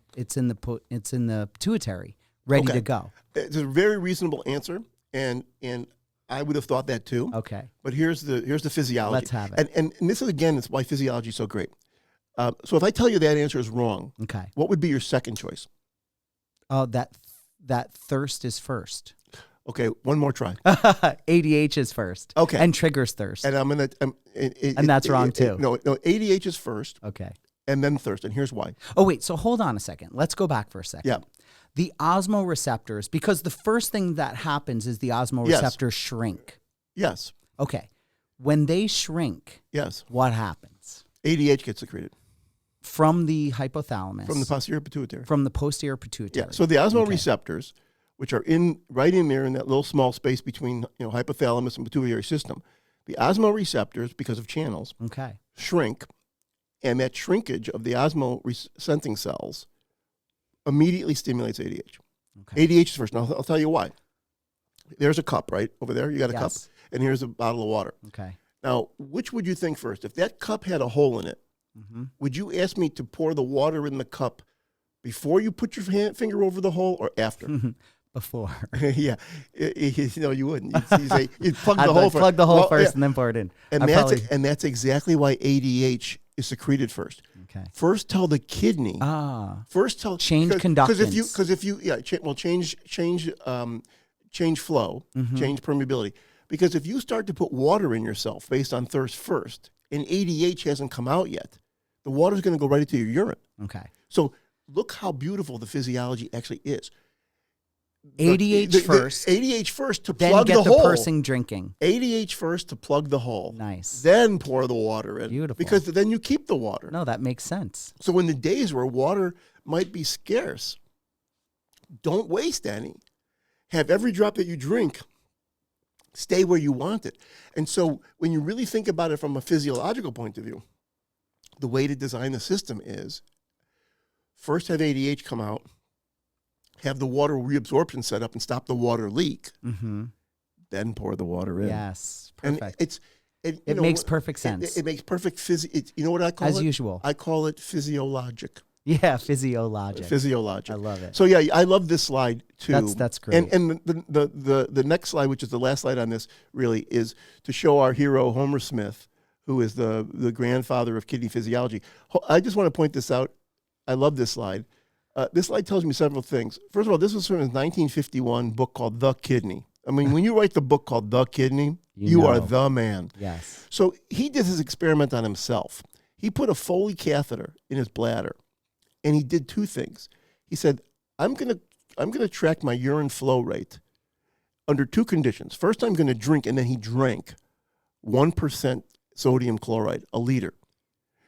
pituitary, ready to go. It's a very reasonable answer, and I would have thought that too. Okay. But here's the physiology. Let's have it. And this is again, it's why physiology is so great. So if I tell you that answer is wrong, okay, what would be your second choice? Oh, that thirst is first. Okay, one more try. ADH is first. Okay. And triggers thirst. And and that's wrong too. No, ADH is first. Okay. And then thirst. And here's why. Oh, wait. So hold on a second. Let's go back for a second. Yeah. The osmoreceptors, because the first thing that happens is the osmoreceptors shrink. Yes. Okay. When they shrink, what happens? ADH gets secreted. From the hypothalamus. From the posterior pituitary. From the posterior pituitary. Yeah. So the osmoreceptors, which are right in there in that little small space between hypothalamus and pituitary system, the osmoreceptors, because of channels, shrink, and that shrinkage of the osmosenting cells immediately stimulates ADH. Okay. ADH is first. Now, I'll tell you why. There's a cup, right? Over there, you got a cup, Yes. and here's a bottle of water. Okay. Now, which would you think first? If that cup had a hole in it, would you ask me to pour the water in the cup before you put your finger over the hole or after? Before. Yeah. No, you wouldn't. You'd say, you'd plug the hole first. Plug the hole first and then pour it in. And that's exactly why ADH is secreted first. Okay. First, tell the kidney. First, tell change conductance. Because if you change flow, change permeability. Because if you start to put water in yourself based on thirst first, and ADH hasn't come out yet, the water's going to go right into your urine. Okay. So look how beautiful the physiology actually is. ADH first. ADH first to then plug get the hole. person drinking. ADH first to plug the hole. Nice. Then pour the water in. Beautiful. Because then you keep the water. No, that makes sense. So in the days where water might be scarce, don't waste any. Have every drop that you drink stay where you want it. And so when you really think about it from a physiological point of view, the way to design the system is first have ADH come out, have the water reabsorption set up and stop the water leak, then pour the water in. Yes, perfect. And it makes perfect sense. It makes perfect you know what I call it? As usual. I call it physiologic. Yeah, physiologic. Physiologic. I love it. So yeah, I love this slide too. That's great. And the next slide, which is the last slide on this, really is to show our hero Homer Smith, who is the grandfather of kidney physiology. I just want to point this out. I love this slide. This slide tells me several things. First of all, this was from his 1951 book called The Kidney. I mean, when you write the book called The Kidney, you are the man. Yes. So he did his experiment on himself. He put a Foley catheter in his bladder, and he did two things. He said, I'm gonna track my urine flow rate under two conditions. First, I'm going to drink, and then he drank 1% sodium chloride, a liter.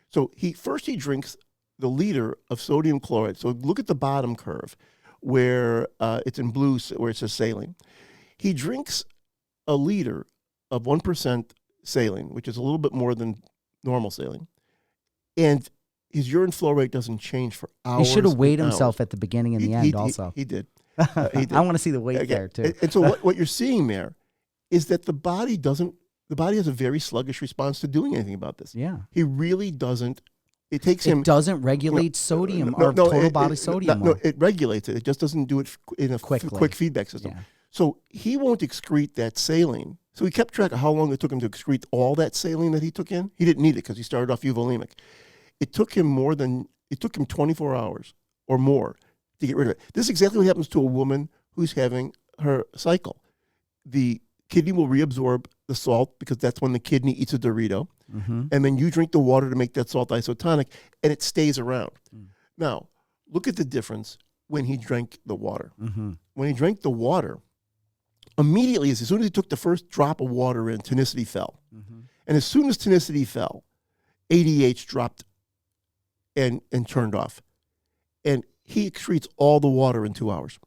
So he drinks the liter of sodium chloride. So look at the bottom curve where it's in blue, where it says saline. He drinks a liter of 1% saline, which is a little bit more than normal saline. And his urine flow rate doesn't change for hours. He should have weighed himself at the beginning and the end also. He did. I want to see the weight there too. And so what you're seeing there is that the body has a very sluggish response to doing anything about this. Yeah. He really doesn't. It takes him. It doesn't regulate sodium or total body sodium. No, it regulates it. It just doesn't do it in a quick feedback system. Yeah. So he won't excrete that saline. So he kept track of how long it took him to excrete all that saline that he took in. He didn't need it because he started off euvolemic. It took him 24 hours or more to get rid of it. This is exactly what happens to a woman who's having her cycle. The kidney will reabsorb the salt because that's when the kidney eats a Dorito. And then you drink the water to make that salt isotonic, and it stays around. Now, look at the difference when he drank the water. When he drank the water, immediately, as soon as he took the first drop of water in, tonicity fell. And as soon as tonicity fell, ADH dropped and turned off. And he excretes all the water in 2 hours.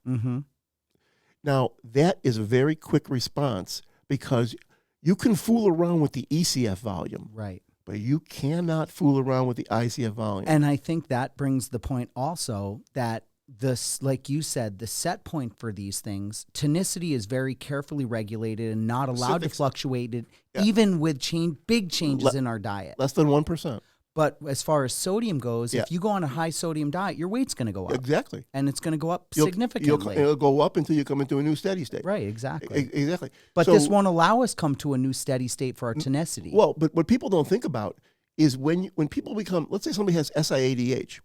Now, that is a very quick response because you can fool around with the ECF volume. Right. But you cannot fool around with the ICF volume. And I think that brings the point also that this, like you said, the set point for these things, tonicity is very carefully regulated and not allowed to fluctuate it, even with big changes in our diet. Less than 1%. But as far as sodium goes, if you go on a high sodium diet, your weight's going to go up. Exactly. And it's going to go up significantly. It'll go up until you come into a new steady state. Right, exactly. Exactly. But this won't allow us come to a new steady state for our tonicity. Well, but what people don't think about is when people become, let's say somebody has SIADH,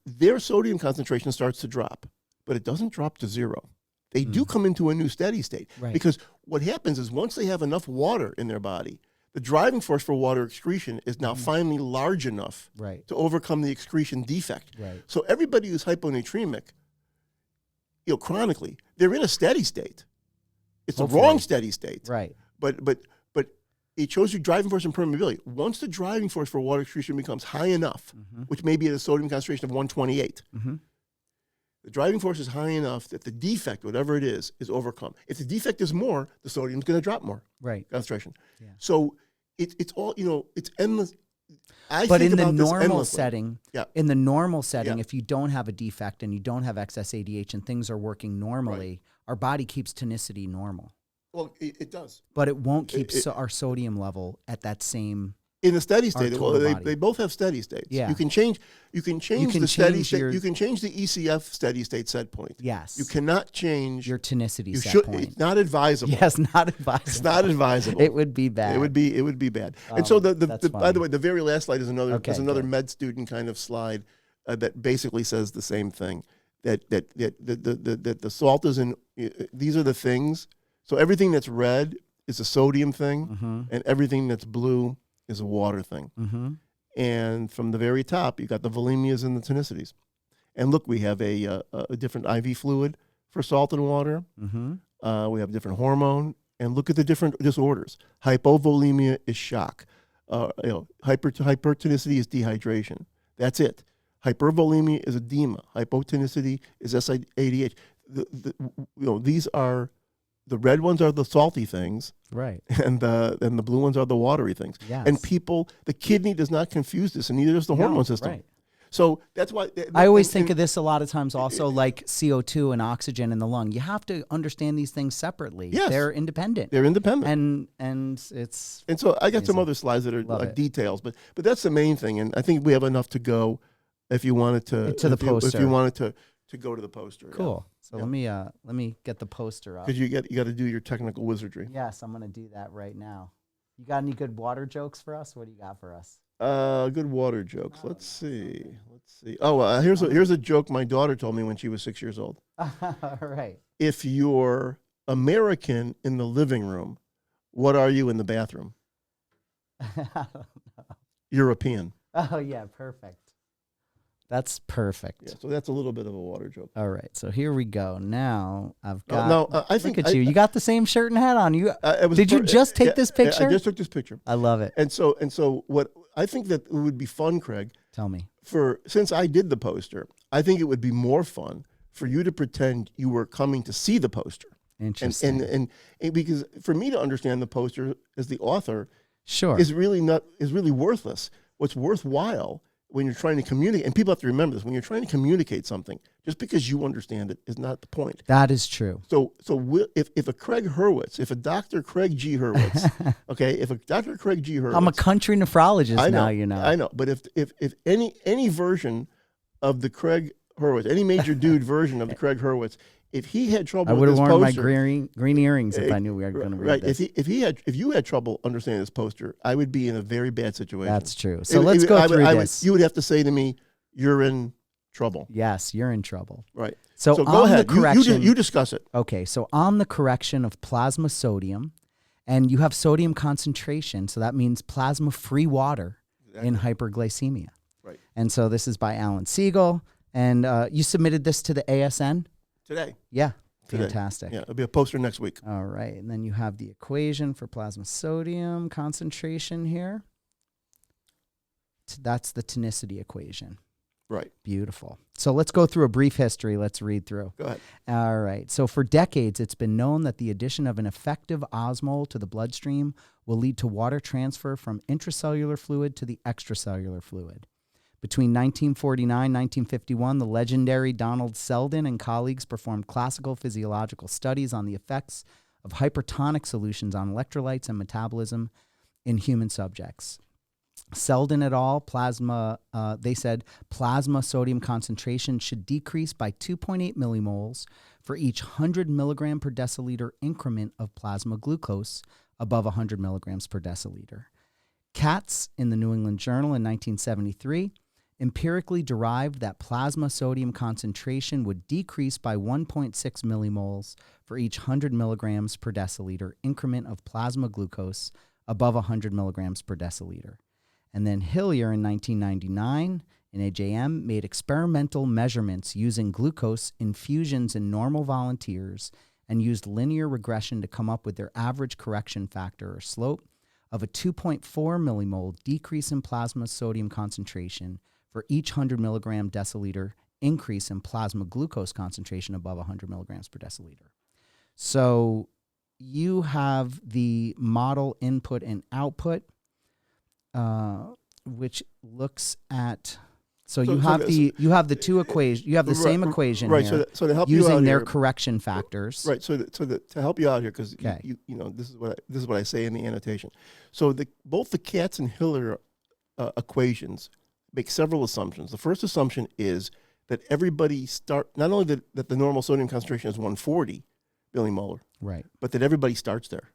their sodium concentration starts to drop, but it doesn't drop to zero. They do come into a new steady state. Right. Because what happens is once they have enough water in their body, the driving force for water excretion is now finally large enough to overcome the excretion defect. Right. So everybody who's hyponatremic, chronically, they're in a steady state. It's the wrong steady state. Right. But it shows you driving force and permeability. Once the driving force for water excretion becomes high enough, which may be at a sodium concentration of 128, the driving force is high enough that the defect, whatever it is overcome. If the defect is more, the sodium is going to drop more. Right. Concentration. Yeah. So it's all, it's endless. But think in the about this normal endlessly. setting, Yeah. in the normal setting, Yeah. if you don't have a defect and you don't have excess ADH and things are working normally, our body keeps tonicity normal. Well, it does. But it won't keep It- our sodium level at that same. In the steady Our state, total well, body. they both have steady states. Yeah. You can change the steady change state. your- You can change the ECF steady state set point. Yes. You cannot change Your tonicity you set should. point. It's not advisable. Yes, not advisable. It's not advisable. It would be bad. It would be bad. And so that's by funny. the way, the very last slide is another Okay, good. med student kind of slide that basically says the same thing. That the salt is in. These are the things. So everything that's red is a sodium thing, Mm-hmm. and everything that's blue is a water thing. Mm-hmm. And from the very top, you got the volemias and the tonicities. And look, we have a different IV fluid for salt and water. Mm-hmm. We have different hormone. And look at the different disorders. Hypovolemia is shock. Hypertonicity is dehydration. That's it. Hypervolemia is edema. Hypotonicity is SIADH. These are the red ones are the salty things, Right. and the blue ones are the watery things. Yes. And the kidney does not confuse this, and neither does the hormone system. Right. So that's why I always think of this a lot of times also like CO2 and oxygen in the lung. You have to understand these things separately. Yes. They're independent. they're independent. And it's And so I got some amazing. other slides that are Love like it. details, but that's the main thing. And I think we have enough to go if you wanted to the if you poster. wanted to go to the poster. cool. So Yeah. let me get the poster up. Because you got to do your technical wizardry. Yes, I'm gonna do that right now. You got any good water jokes for us? What do you got for us? Good water jokes. Let's see. Oh, here's a joke my daughter told me when she was 6 years old. All right. If you're American in the living room, what are you in the bathroom? European. Oh yeah, perfect. That's perfect. Yeah, so that's a little bit of a water joke. All right, so here we go. Now I've got. I think look at you. You got the same shirt and hat on. You it was did you per- just take this yeah, picture? I just took this picture. I love it. And so what I think that it would be fun, Craig, Tell me. since I did the poster, I think it would be more fun for you to pretend you were coming to see the poster. Interesting. And because for me to understand the poster as the author Sure. is really worthless. What's worthwhile when you're trying to communicate, and people have to remember this, when you're trying to communicate something, just because you understand it is not the point. That is true. So if a Craig Hurwitz, if a Dr. Craig G. Hurwitz, okay, if a Dr. Craig G. Hurwitz, I'm a country nephrologist I know, now, you know. I know, but if any version of the Craig Hurwitz, any major dude version of the Craig Hurwitz, if he had trouble I with would have this worn poster, my green earrings if I knew we were going to read right? this. If you had trouble understanding this poster, I would be in a very bad situation. That's true. So let's go through this. You would have to say to me, "You're in trouble." Yes, you're in trouble. Right. So go on ahead. the correction, You discuss it. okay, so on the correction of plasma sodium, and you have sodium concentration, so that means plasma-free water in hyperglycemia. Right. And so this is by Alan Segal, and you submitted this to the ASN? Today. Yeah, Today. fantastic. Yeah, it'll be a poster next week. All right, and then you have the equation for plasma sodium concentration here. That's the tonicity equation. Right. Beautiful. So let's go through a brief history. Let's read through. Go ahead. All right. So for decades, it's been known that the addition of an effective osmol to the bloodstream will lead to water transfer from intracellular fluid to the extracellular fluid. Between 1949 and 1951, the legendary Donald Selden and colleagues performed classical physiological studies on the effects of hypertonic solutions on electrolytes and metabolism in human subjects. Selden et al. They said plasma sodium concentration should decrease by 2.8 millimoles for each 100 milligram per deciliter increment of plasma glucose above 100 milligrams per deciliter. Katz in the New England Journal in 1973 empirically derived that plasma sodium concentration would decrease by 1.6 millimoles for each 100 milligrams per deciliter increment of plasma glucose above 100 milligrams per deciliter. And then Hillier in 1999 in AJM made experimental measurements using glucose infusions in normal volunteers and used linear regression to come up with their average correction factor or slope of a 2.4 millimole decrease in plasma sodium concentration for each 100 milligram deciliter increase in plasma glucose concentration above 100 milligrams per deciliter. So you have the model input and output. which looks at. So you have the two equations. You have the same equation right? here, So to help you out using their here, correction factors. right? So to help you out here, because you know this is what I say in the annotation. So both the Katz and Hiller equations make several assumptions. The first assumption is that everybody not only that the normal sodium concentration is 140 millimolar, right, but that everybody starts there.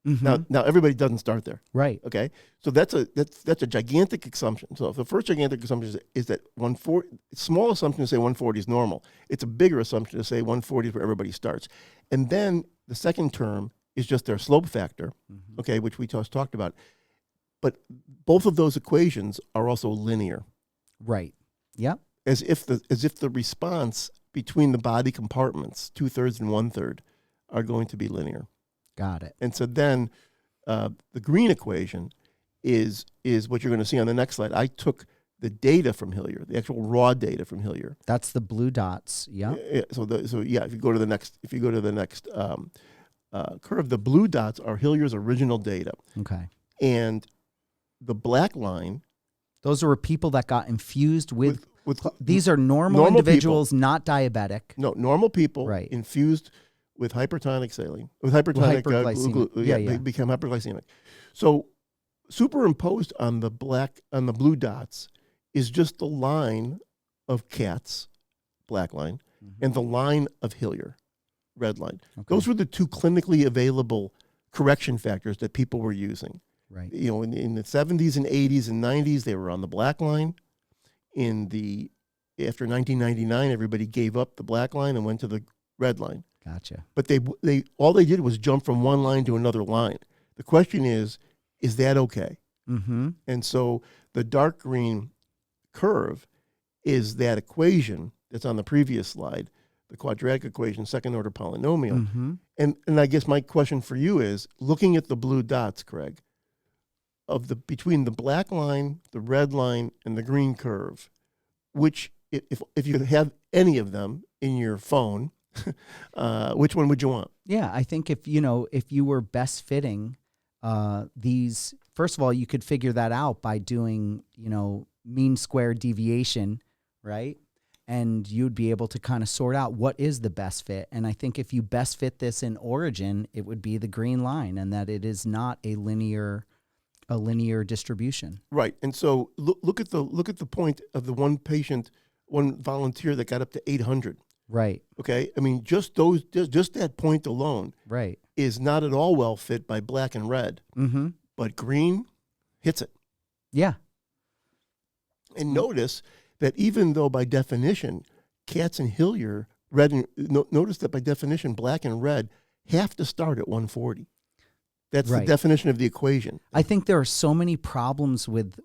Now everybody doesn't start there. Right. Okay. So that's a gigantic assumption. So the first gigantic assumption is that 140, small assumption to say 140 is normal. It's a bigger assumption to say 140 is where everybody starts. And then the second term is just their slope factor, okay, which we just talked about. But both of those equations are also linear. Right. Yep. As if the response between the body compartments, 2/3 and 1/3, are going to be linear. Got it. And so then the green equation is what you're going to see on the next slide. I took the data from Hillier, the actual raw data from Hillier. That's the blue dots. Yeah. So if you go to the next curve, the blue dots are Hillier's original data. Okay. And the black line. Those are people that got infused with these are normal individuals, people, not diabetic. No, normal people right. infused with hypertonic saline, with hyperglycemia. Become hyperglycemic. So superimposed on the blue dots is just the line of Katz, black line, and the line of Hillier, red line. Okay. Those were the two clinically available correction factors that people were using. Right. You know, in the 70s and 80s and 90s, they were on the black line. After 1999, everybody gave up the black line and went to the red line. Gotcha. But all they did was jump from one line to another line. The question is that okay? Mm-hmm. And so the dark green curve is that equation that's on the previous slide, the quadratic equation, second order polynomial. Mm-hmm. And I guess my question for you is, looking at the blue dots, Craig, between the black line, the red line, and the green curve, which if you could have any of them in your phone, which one would you want? Yeah, I think if you were best fitting these, first of all, you could figure that out by doing, mean square deviation, right? And you'd be able to kind of sort out what is the best fit. And I think if you best fit this in origin, it would be the green line, and that it is not a linear distribution. Right. And so look at the point of the one volunteer that got up to 800. Right. Okay. I mean, just that point alone, right, is not at all well fit by black and red. Mm-hmm. But green hits it. Yeah. And notice that even though by definition, Katz and Hillier, notice that by definition, black and red have to start at 140. That's right. The definition of the equation. I think there are so many problems with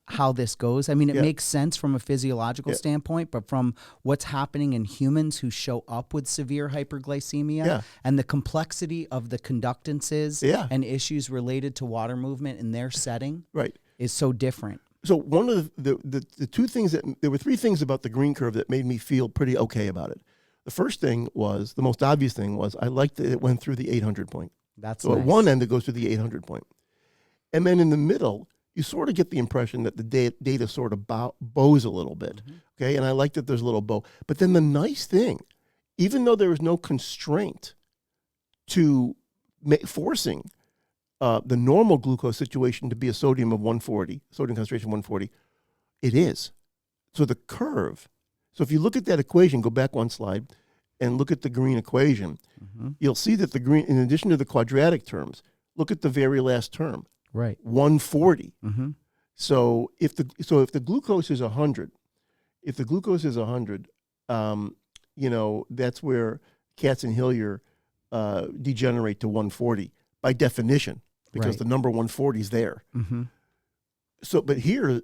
how this goes. I mean, it makes sense from a physiological standpoint, but from what's happening in humans who show up with severe hyperglycemia and the complexity of the conductances and issues related to water movement in their setting is so different. So one of the two things there were three things about the green curve that made me feel pretty okay about it. The first thing was, the most obvious thing was, I liked that it went through the 800 point. That's so nice. At one end, it goes to the 800 point. And then in the middle, you sort of get the impression that the data sort of bows a little bit, okay? And I like that there's a little bow. But then the nice thing, even though there is no constraint to forcing the normal glucose situation to be a sodium of 140, sodium concentration 140, it is. So the curve, so if you look at that equation, go back one slide, and look at the green equation, you'll see that the green, in addition to the quadratic terms, look at the very last term. Right. 140. Mm-hmm. So if the glucose is 100, that's where Katz and Hillier degenerate to 140 by definition, because the number 140 is there. Mm-hmm. So, but here,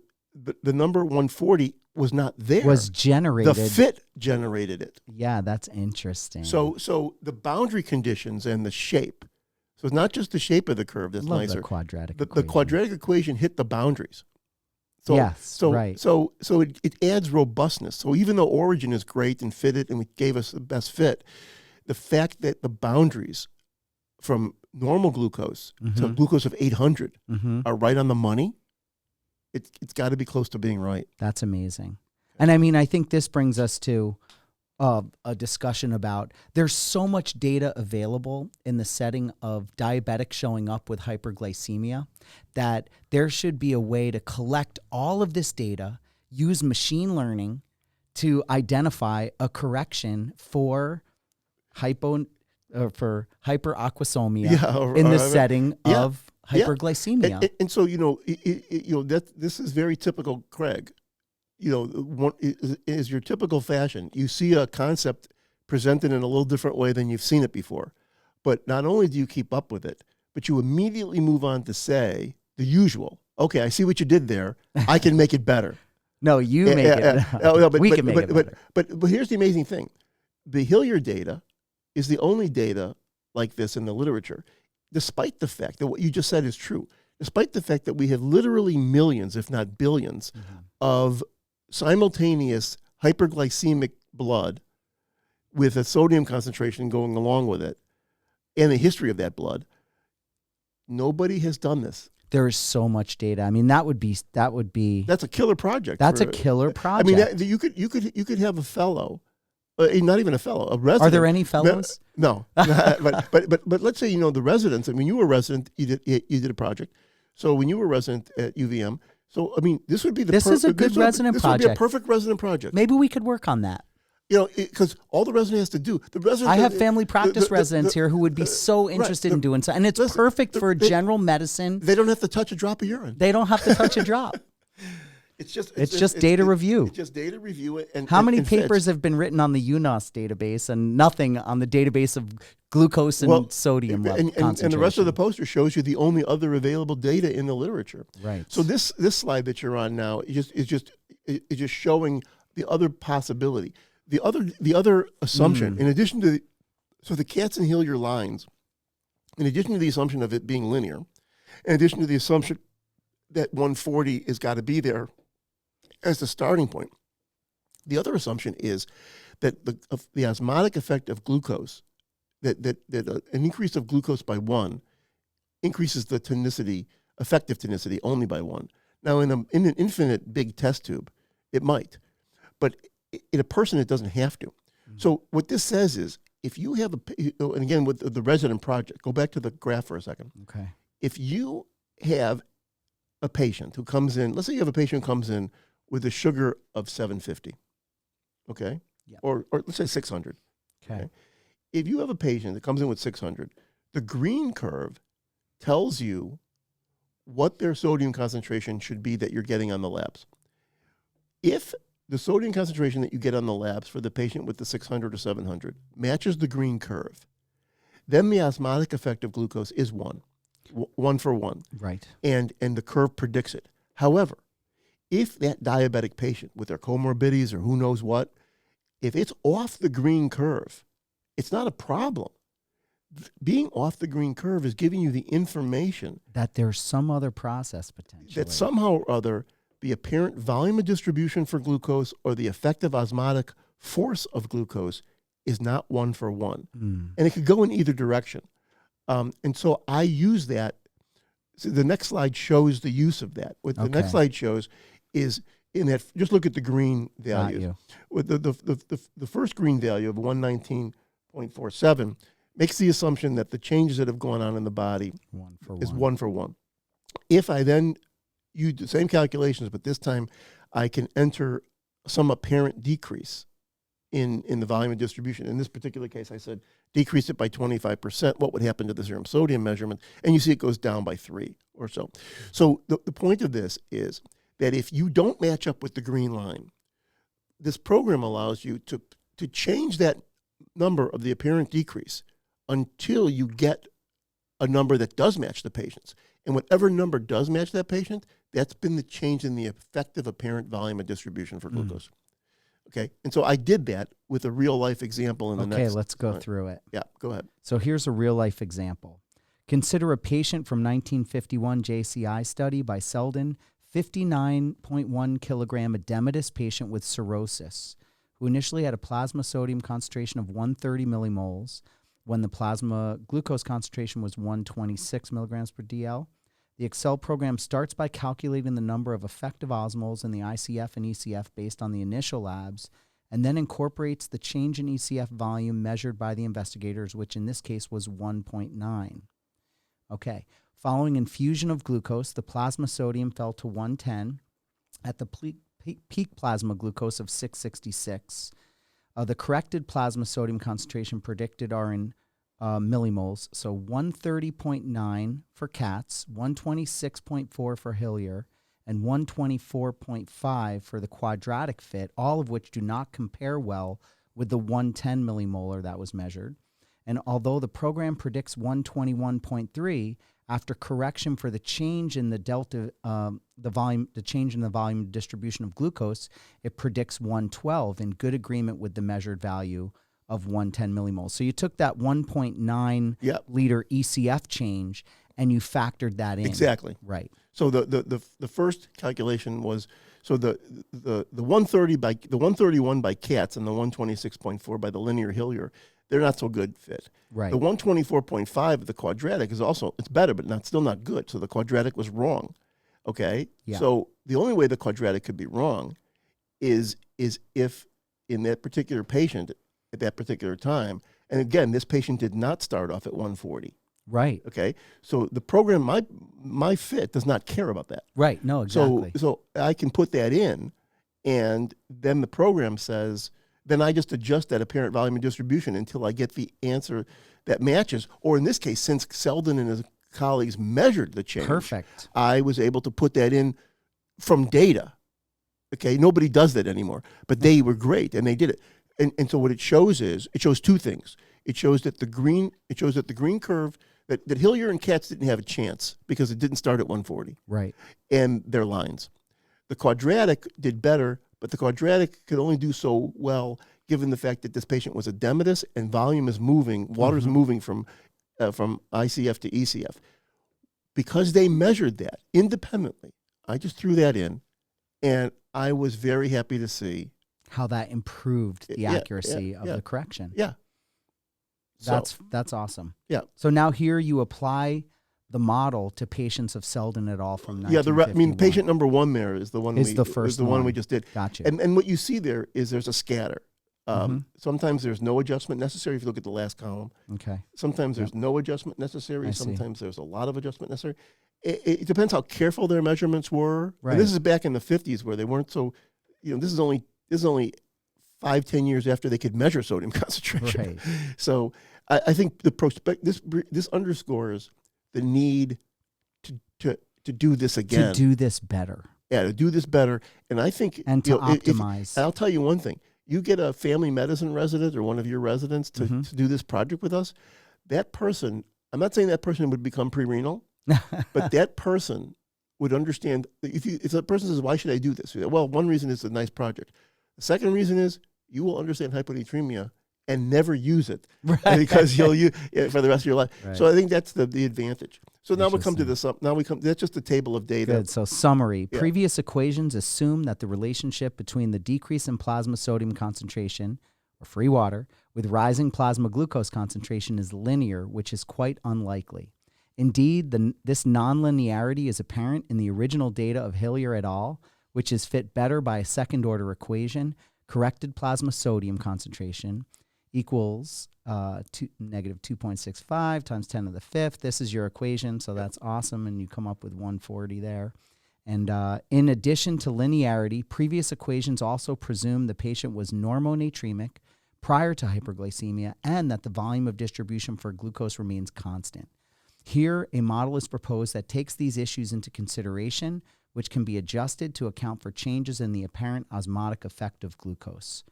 the number 140 was not there. Was generated. The fit generated it. Yeah, that's interesting. So the boundary conditions and the shape. So it's not just the shape of the curve that's nicer. The quadratic equation. The quadratic equation hit the boundaries. So, yes, right. So it adds robustness. So even though origin is great and fitted and it gave us the best fit, the fact that the boundaries from normal glucose to glucose of 800 are right on the money it's got to be close to being right. That's amazing. And I mean, I think this brings us to a discussion about there's so much data available in the setting of diabetics showing up with hyperglycemia that there should be a way to collect all of this data, use machine learning to identify a correction for hyperaquasomia in the setting of hyperglycemia. And so, this is very typical, Craig. One is your typical fashion. You see a concept presented in a little different way than you've seen it before. But not only do you keep up with it, but you immediately move on to say the usual. Okay, I see what you did there. I can make it better. No, you make it. We can make it better. But here's the amazing thing. The Hilliard data is the only data like this in the literature, despite the fact that what you just said is true, despite the fact that we have literally millions, if not billions, of simultaneous hyperglycemic blood with a sodium concentration going along with it and the history of that blood. Nobody has done this. There is so much data. I mean, that would be that's a killer project. That's a killer project. I mean, you could have a fellow, not even a fellow, a resident. Are there any fellows? No. but let's say the residents. I mean, you were a resident. You did a project. So when you were a resident at UVM, so I mean, this would be this is a good resident project. This would be a perfect resident project. Maybe we could work on that. Because all the resident has to do, I have family practice residents here who would be so interested in doing so, and it's perfect for general medicine. They don't have to touch a drop of urine. They don't have to touch a drop. It's just data review. It's just data review. How many papers have been written on the UNOS database and nothing on the database of glucose and sodium concentration? And the rest of the poster shows you the only other available data in the literature. Right. So this slide that you're on now is just showing the other possibility. The other assumption, in addition to the Katz and Hilliard lines, in addition to the assumption of it being linear, in addition to the assumption that 140 has got to be there as the starting point, the other assumption is that the osmotic effect of glucose, that an increase of glucose by 1 increases the tonicity, effective tonicity, only by 1. Now, in an infinite big test tube, it might, but in a person, it doesn't have to. So what this says is, if you have and again, with the resident project, go back to the graph for a second. Okay. If you have a patient who comes in, let's say you have a patient who comes in with a sugar of 750, okay? Yep. Or let's say 600. Okay. If you have a patient that comes in with 600, the green curve tells you what their sodium concentration should be that you're getting on the labs. If the sodium concentration that you get on the labs for the patient with the 600 or 700 matches the green curve, then the osmotic effect of glucose is 1 for 1. Right. And the curve predicts it. However, if that diabetic patient with their comorbidities or who knows what, if it's off the green curve, it's not a problem. Being off the green curve is giving you the information that there's some other process potentially. That somehow or other the apparent volume of distribution for glucose or the effective osmotic force of glucose is not 1 for 1. And it could go in either direction. And so I use that. So the next slide shows the use of that. What the next slide shows is in that, just look at the green values. With the first green value of 119.47 makes the assumption that the changes that have gone on in the body is 1 for 1. If I then use the same calculations, but this time I can enter some apparent decrease in the volume of distribution. In this particular case, I said decrease it by 25%. What would happen to the serum sodium measurement? And you see it goes down by 3 or so. So the point of this is that if you don't match up with the green line, this program allows you to change that number of the apparent decrease until you get a number that does match the patient's. And whatever number does match that patient, that's been the change in the effective apparent volume of distribution for glucose. Okay, and so I did that with a real-life example in the next. Okay, let's go through it. Yeah, go ahead. So here's a real-life example. Consider a patient from 1951 JCI study by Selden, 59.1 kilogram edematous patient with cirrhosis, who initially had a plasma sodium concentration of 130 millimoles when the plasma glucose concentration was 126 milligrams per DL. The Excel program starts by calculating the number of effective osmoles in the ICF and ECF based on the initial labs, and then incorporates the change in ECF volume measured by the investigators, which in this case was 1.9. Okay. Following infusion of glucose, the plasma sodium fell to 110 at the peak plasma glucose of 666. The corrected plasma sodium concentration predicted are in millimoles, so 130.9 for cats, 126.4 for Hillier, and 124.5 for the quadratic fit, all of which do not compare well with the 110 millimolar that was measured. And although the program predicts 121.3, after correction for the change in the delta, the change in the volume distribution of glucose, it predicts 112 in good agreement with the measured value of 110 millimoles. So you took that 1.9 liter ECF change and you factored that in. Exactly. Right. So the first calculation was the 131 by cats and the 126.4 by the linear Hillier. They're not so good fit. Right. The 124.5 of the quadratic is also, it's better, but still not good. So the quadratic was wrong. Okay. Yeah. So the only way the quadratic could be wrong is if in that particular patient at that particular time, and again, this patient did not start off at 140. Right. Okay. So the program, my fit does not care about that. Right. No, exactly. So I can put that in, and then the program says, then I just adjust that apparent volume and distribution until I get the answer that matches. Or in this case, since Selden and his colleagues measured the change, perfect, I was able to put that in from data. Okay. Nobody does that anymore, but they were great and they did it. And so what it shows is, it shows two things. It shows that the green curve, that Hillier and Katz didn't have a chance because it didn't start at 140. Right. And their lines. The quadratic did better, but the quadratic could only do so well given the fact that this patient was edematous and volume is moving, water's moving from ICF to ECF. Because they measured that independently, I just threw that in, and I was very happy to see how that improved the accuracy of the correction. Yeah. That's awesome. Yeah. So now here you apply the model to patients of Selden et al. From 1951. Patient number one there is the one one we just did. Gotcha. And what you see there is there's a scatter. Sometimes there's no adjustment necessary if you look at the last column. Okay. Sometimes there's no adjustment necessary. Sometimes there's a lot of adjustment necessary. It depends how careful their measurements were. Right. And this is back in the 50s where they weren't so, this is only 5-10 years after they could measure sodium concentration. Right. So I think this underscores the need to do this again. To do this better. Yeah, to do this better. And I think and to optimize. I'll tell you one thing. You get a family medicine resident or one of your residents to do this project with us, that person, I'm not saying that person would become pre-renal, but that person would understand, if that person says, why should I do this? Well, one reason is a nice project. The second reason is you will understand hyponatremia and never use it because you'll use it for the rest of your life. Right. So I think that's the advantage. So now we come to this. That's just a table of data. Good. So summary. Yeah. Previous equations assume that the relationship between the decrease in plasma sodium concentration, or free water, with rising plasma glucose concentration is linear, which is quite unlikely. Indeed, this nonlinearity is apparent in the original data of Hillier et al., which is fit better by a second-order equation. Corrected plasma sodium concentration equals negative 2.65 times 10 to the fifth. This is your equation, so that's awesome, and you come up with 140 there. And in addition to linearity, previous equations also presume the patient was normonatremic prior to hyperglycemia and that the volume of distribution for glucose remains constant. Here, a model is proposed that takes these issues into consideration, which can be adjusted to account for changes in the apparent osmotic effect of glucose.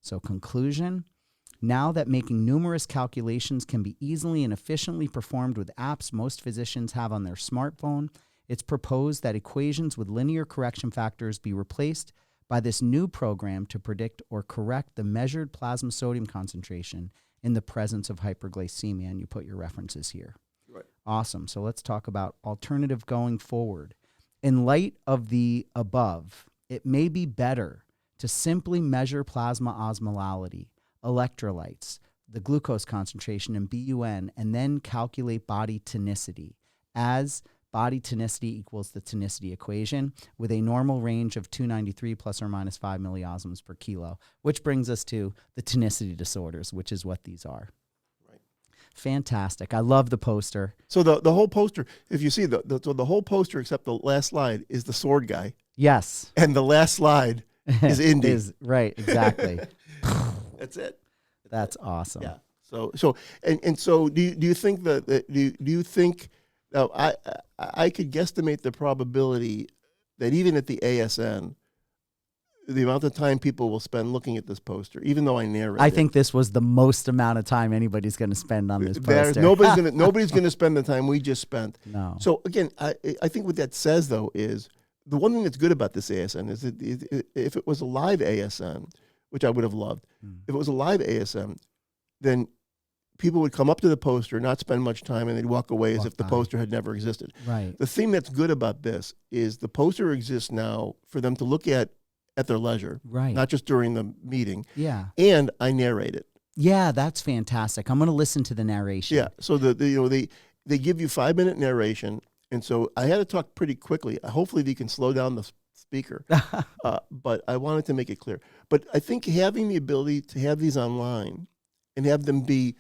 So conclusion, now that making numerous calculations can be easily and efficiently performed with apps most physicians have on their smartphone, it's proposed that equations with linear correction factors be replaced by this new program to predict or correct the measured plasma sodium concentration in the presence of hyperglycemia, and you put your references here. Right. Awesome. So let's talk about alternative going forward. In light of the above, it may be better to simply measure plasma osmolality, electrolytes, the glucose concentration, and BUN, and then calculate body tonicity, as body tonicity equals the tonicity equation with a normal range of 293 plus or minus 5 milliosmoles per kilo, which brings us to the tonicity disorders, which is what these are. Right. Fantastic. I love the poster. So the whole poster, if you see the whole poster except the last slide is the sword guy. Yes. And the last slide is Indy. Right, exactly. That's it. That's awesome. Yeah. So do you think do you think now I could guesstimate the probability that even at the ASN, the amount of time people will spend looking at this poster, even though I narrate I think this was the most amount of time anybody's going to spend on this poster. Nobody's gonna spend the time we just spent. No. So again, I think what that says though is the one thing that's good about this ASN is that if it was a live ASN, which I would have loved, if it was a live ASN, then people would come up to the poster, not spend much time, and they'd walk away as if the poster had never existed. Right. The thing that's good about this is the poster exists now for them to look at their leisure, Right. not just during the meeting. Yeah. And I narrate it. Yeah, that's fantastic. I'm going to listen to the narration. Yeah. So they give you 5-minute narration, and so I had to talk pretty quickly. Hopefully, they can slow down the speaker, but I wanted to make it clear. But I think having the ability to have these online and have them be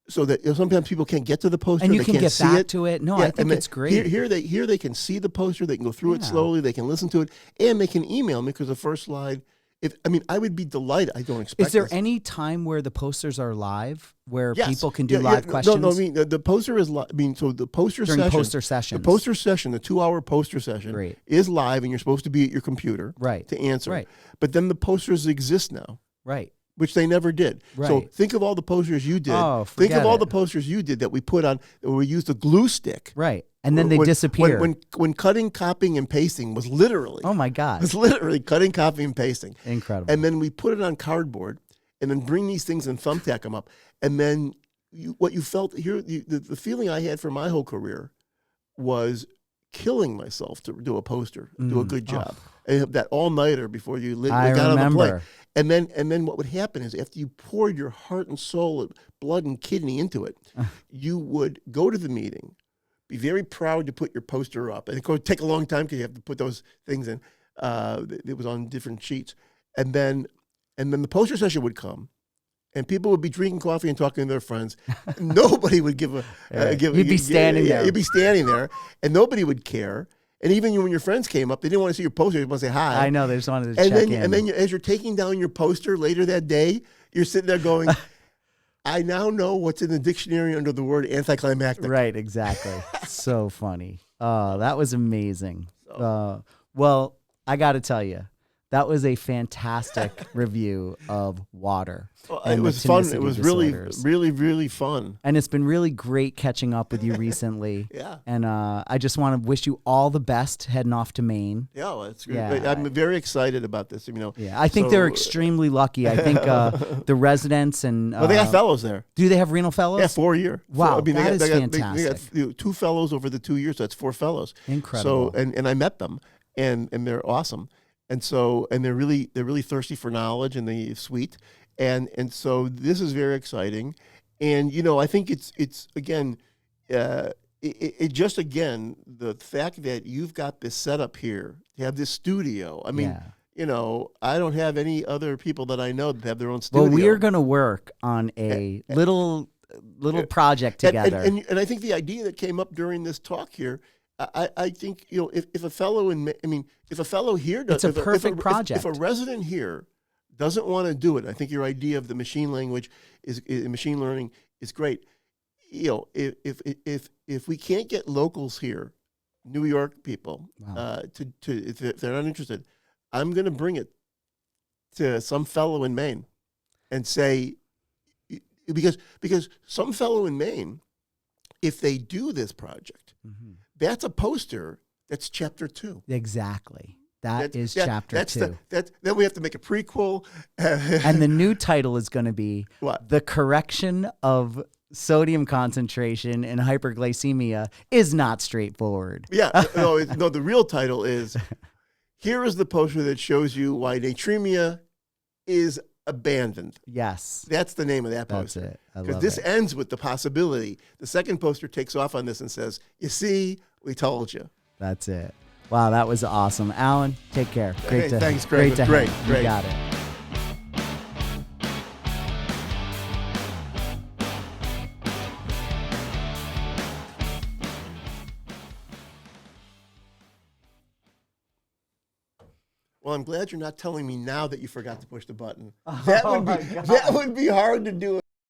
so that sometimes people can't get to the poster And you can get back it. to it. No, I think it's great. Here they can see the poster, they can go through it slowly, they can listen to it, and they can email me because the first slide. I would be delighted. I don't expect. Is there this. any time where the posters are live, where Yes. people can do live questions? No, I mean the poster is live. I mean, so the poster During session, poster sessions. the poster session, the 2-hour poster session, Great. is live, and you're supposed to be at your computer, Right. to answer. Right. But then the posters exist now, Right. which they never did. Right. So think of all the posters you did. Oh, think of forget all it. the posters you did that we put on, where we used a glue stick. Right. And then they disappear. When cutting, copying, and pasting was literally, Oh my God. it's literally cutting, copying, and pasting. Incredible. And then we put it on cardboard, and then bring these things and thumbtack them up. And then what you felt here, the feeling I had for my whole career was killing myself to do a poster, do a good job. And that all-nighter before you got on the plane. And then what would happen is after you poured your heart and soul, blood and kidney into it, you would go to the meeting, be very proud to put your poster up. And it would take a long time because you have to put those things in. It was on different sheets. And then the poster session would come, and people would be drinking coffee and talking to their friends. Nobody would give a You'd be standing there. You'd be standing there, and nobody would care. And even when your friends came up, they didn't want to see your poster. They want to say hi. I know, they just wanted to check in. And then as you're taking down your poster later that day, you're sitting there going, I now know what's in the dictionary under the word anticlimactic. Right, exactly. So funny. Oh, that was amazing. Well, I got to tell you, that was a fantastic review of water. Well, it was fun. It was really fun. And it's been really great catching up with you recently. Yeah. And I just want to wish you all the best heading off to Maine. Yeah, well, it's great. Yeah. I'm very excited about this. Yeah, I think they're extremely lucky. I think the residents and well, they got fellows there. Do they have renal fellows? Yeah, 4 year. Wow, they is got fantastic. They got 2 fellows over the 2 years. So that's 4 fellows. Incredible. So and I met them, and they're awesome. And so they're really thirsty for knowledge, and they're sweet. And so this is very exciting. And I think it's again the fact that you've got this setup here, you have this studio. I mean, I don't have any other people that I know that have their own studio. Well, we are going to work on a little project together. And I think the idea that came up during this talk here, I think if a fellow here does, it's a perfect project. If a resident here doesn't want to do it, I think your idea of the machine language machine learning is great. If we can't get locals here, New York people, if they're not interested, I'm going to bring it to some fellow in Maine and say, because some fellow in Maine, if they do this project, that's a poster. That's chapter 2. Exactly. That is chapter 2. Then we have to make a prequel. And the new title is going to be what? The Correction of Sodium Concentration in Hyperglycemia is Not Straightforward. Yeah. No, the real title is, here is the poster that shows you why natremia is abandoned. Yes. That's the name of that That's poster. it. I Because love this it. ends with the possibility. The second poster takes off on this and says, "You see, we told you." That's it. Wow, that was awesome. Alan, take care. Hey, thanks, Greg. Great to Great, have you. great. You got it. Well, I'm glad you're not telling me now that you forgot to push the button. Oh That my God. that would be hard to do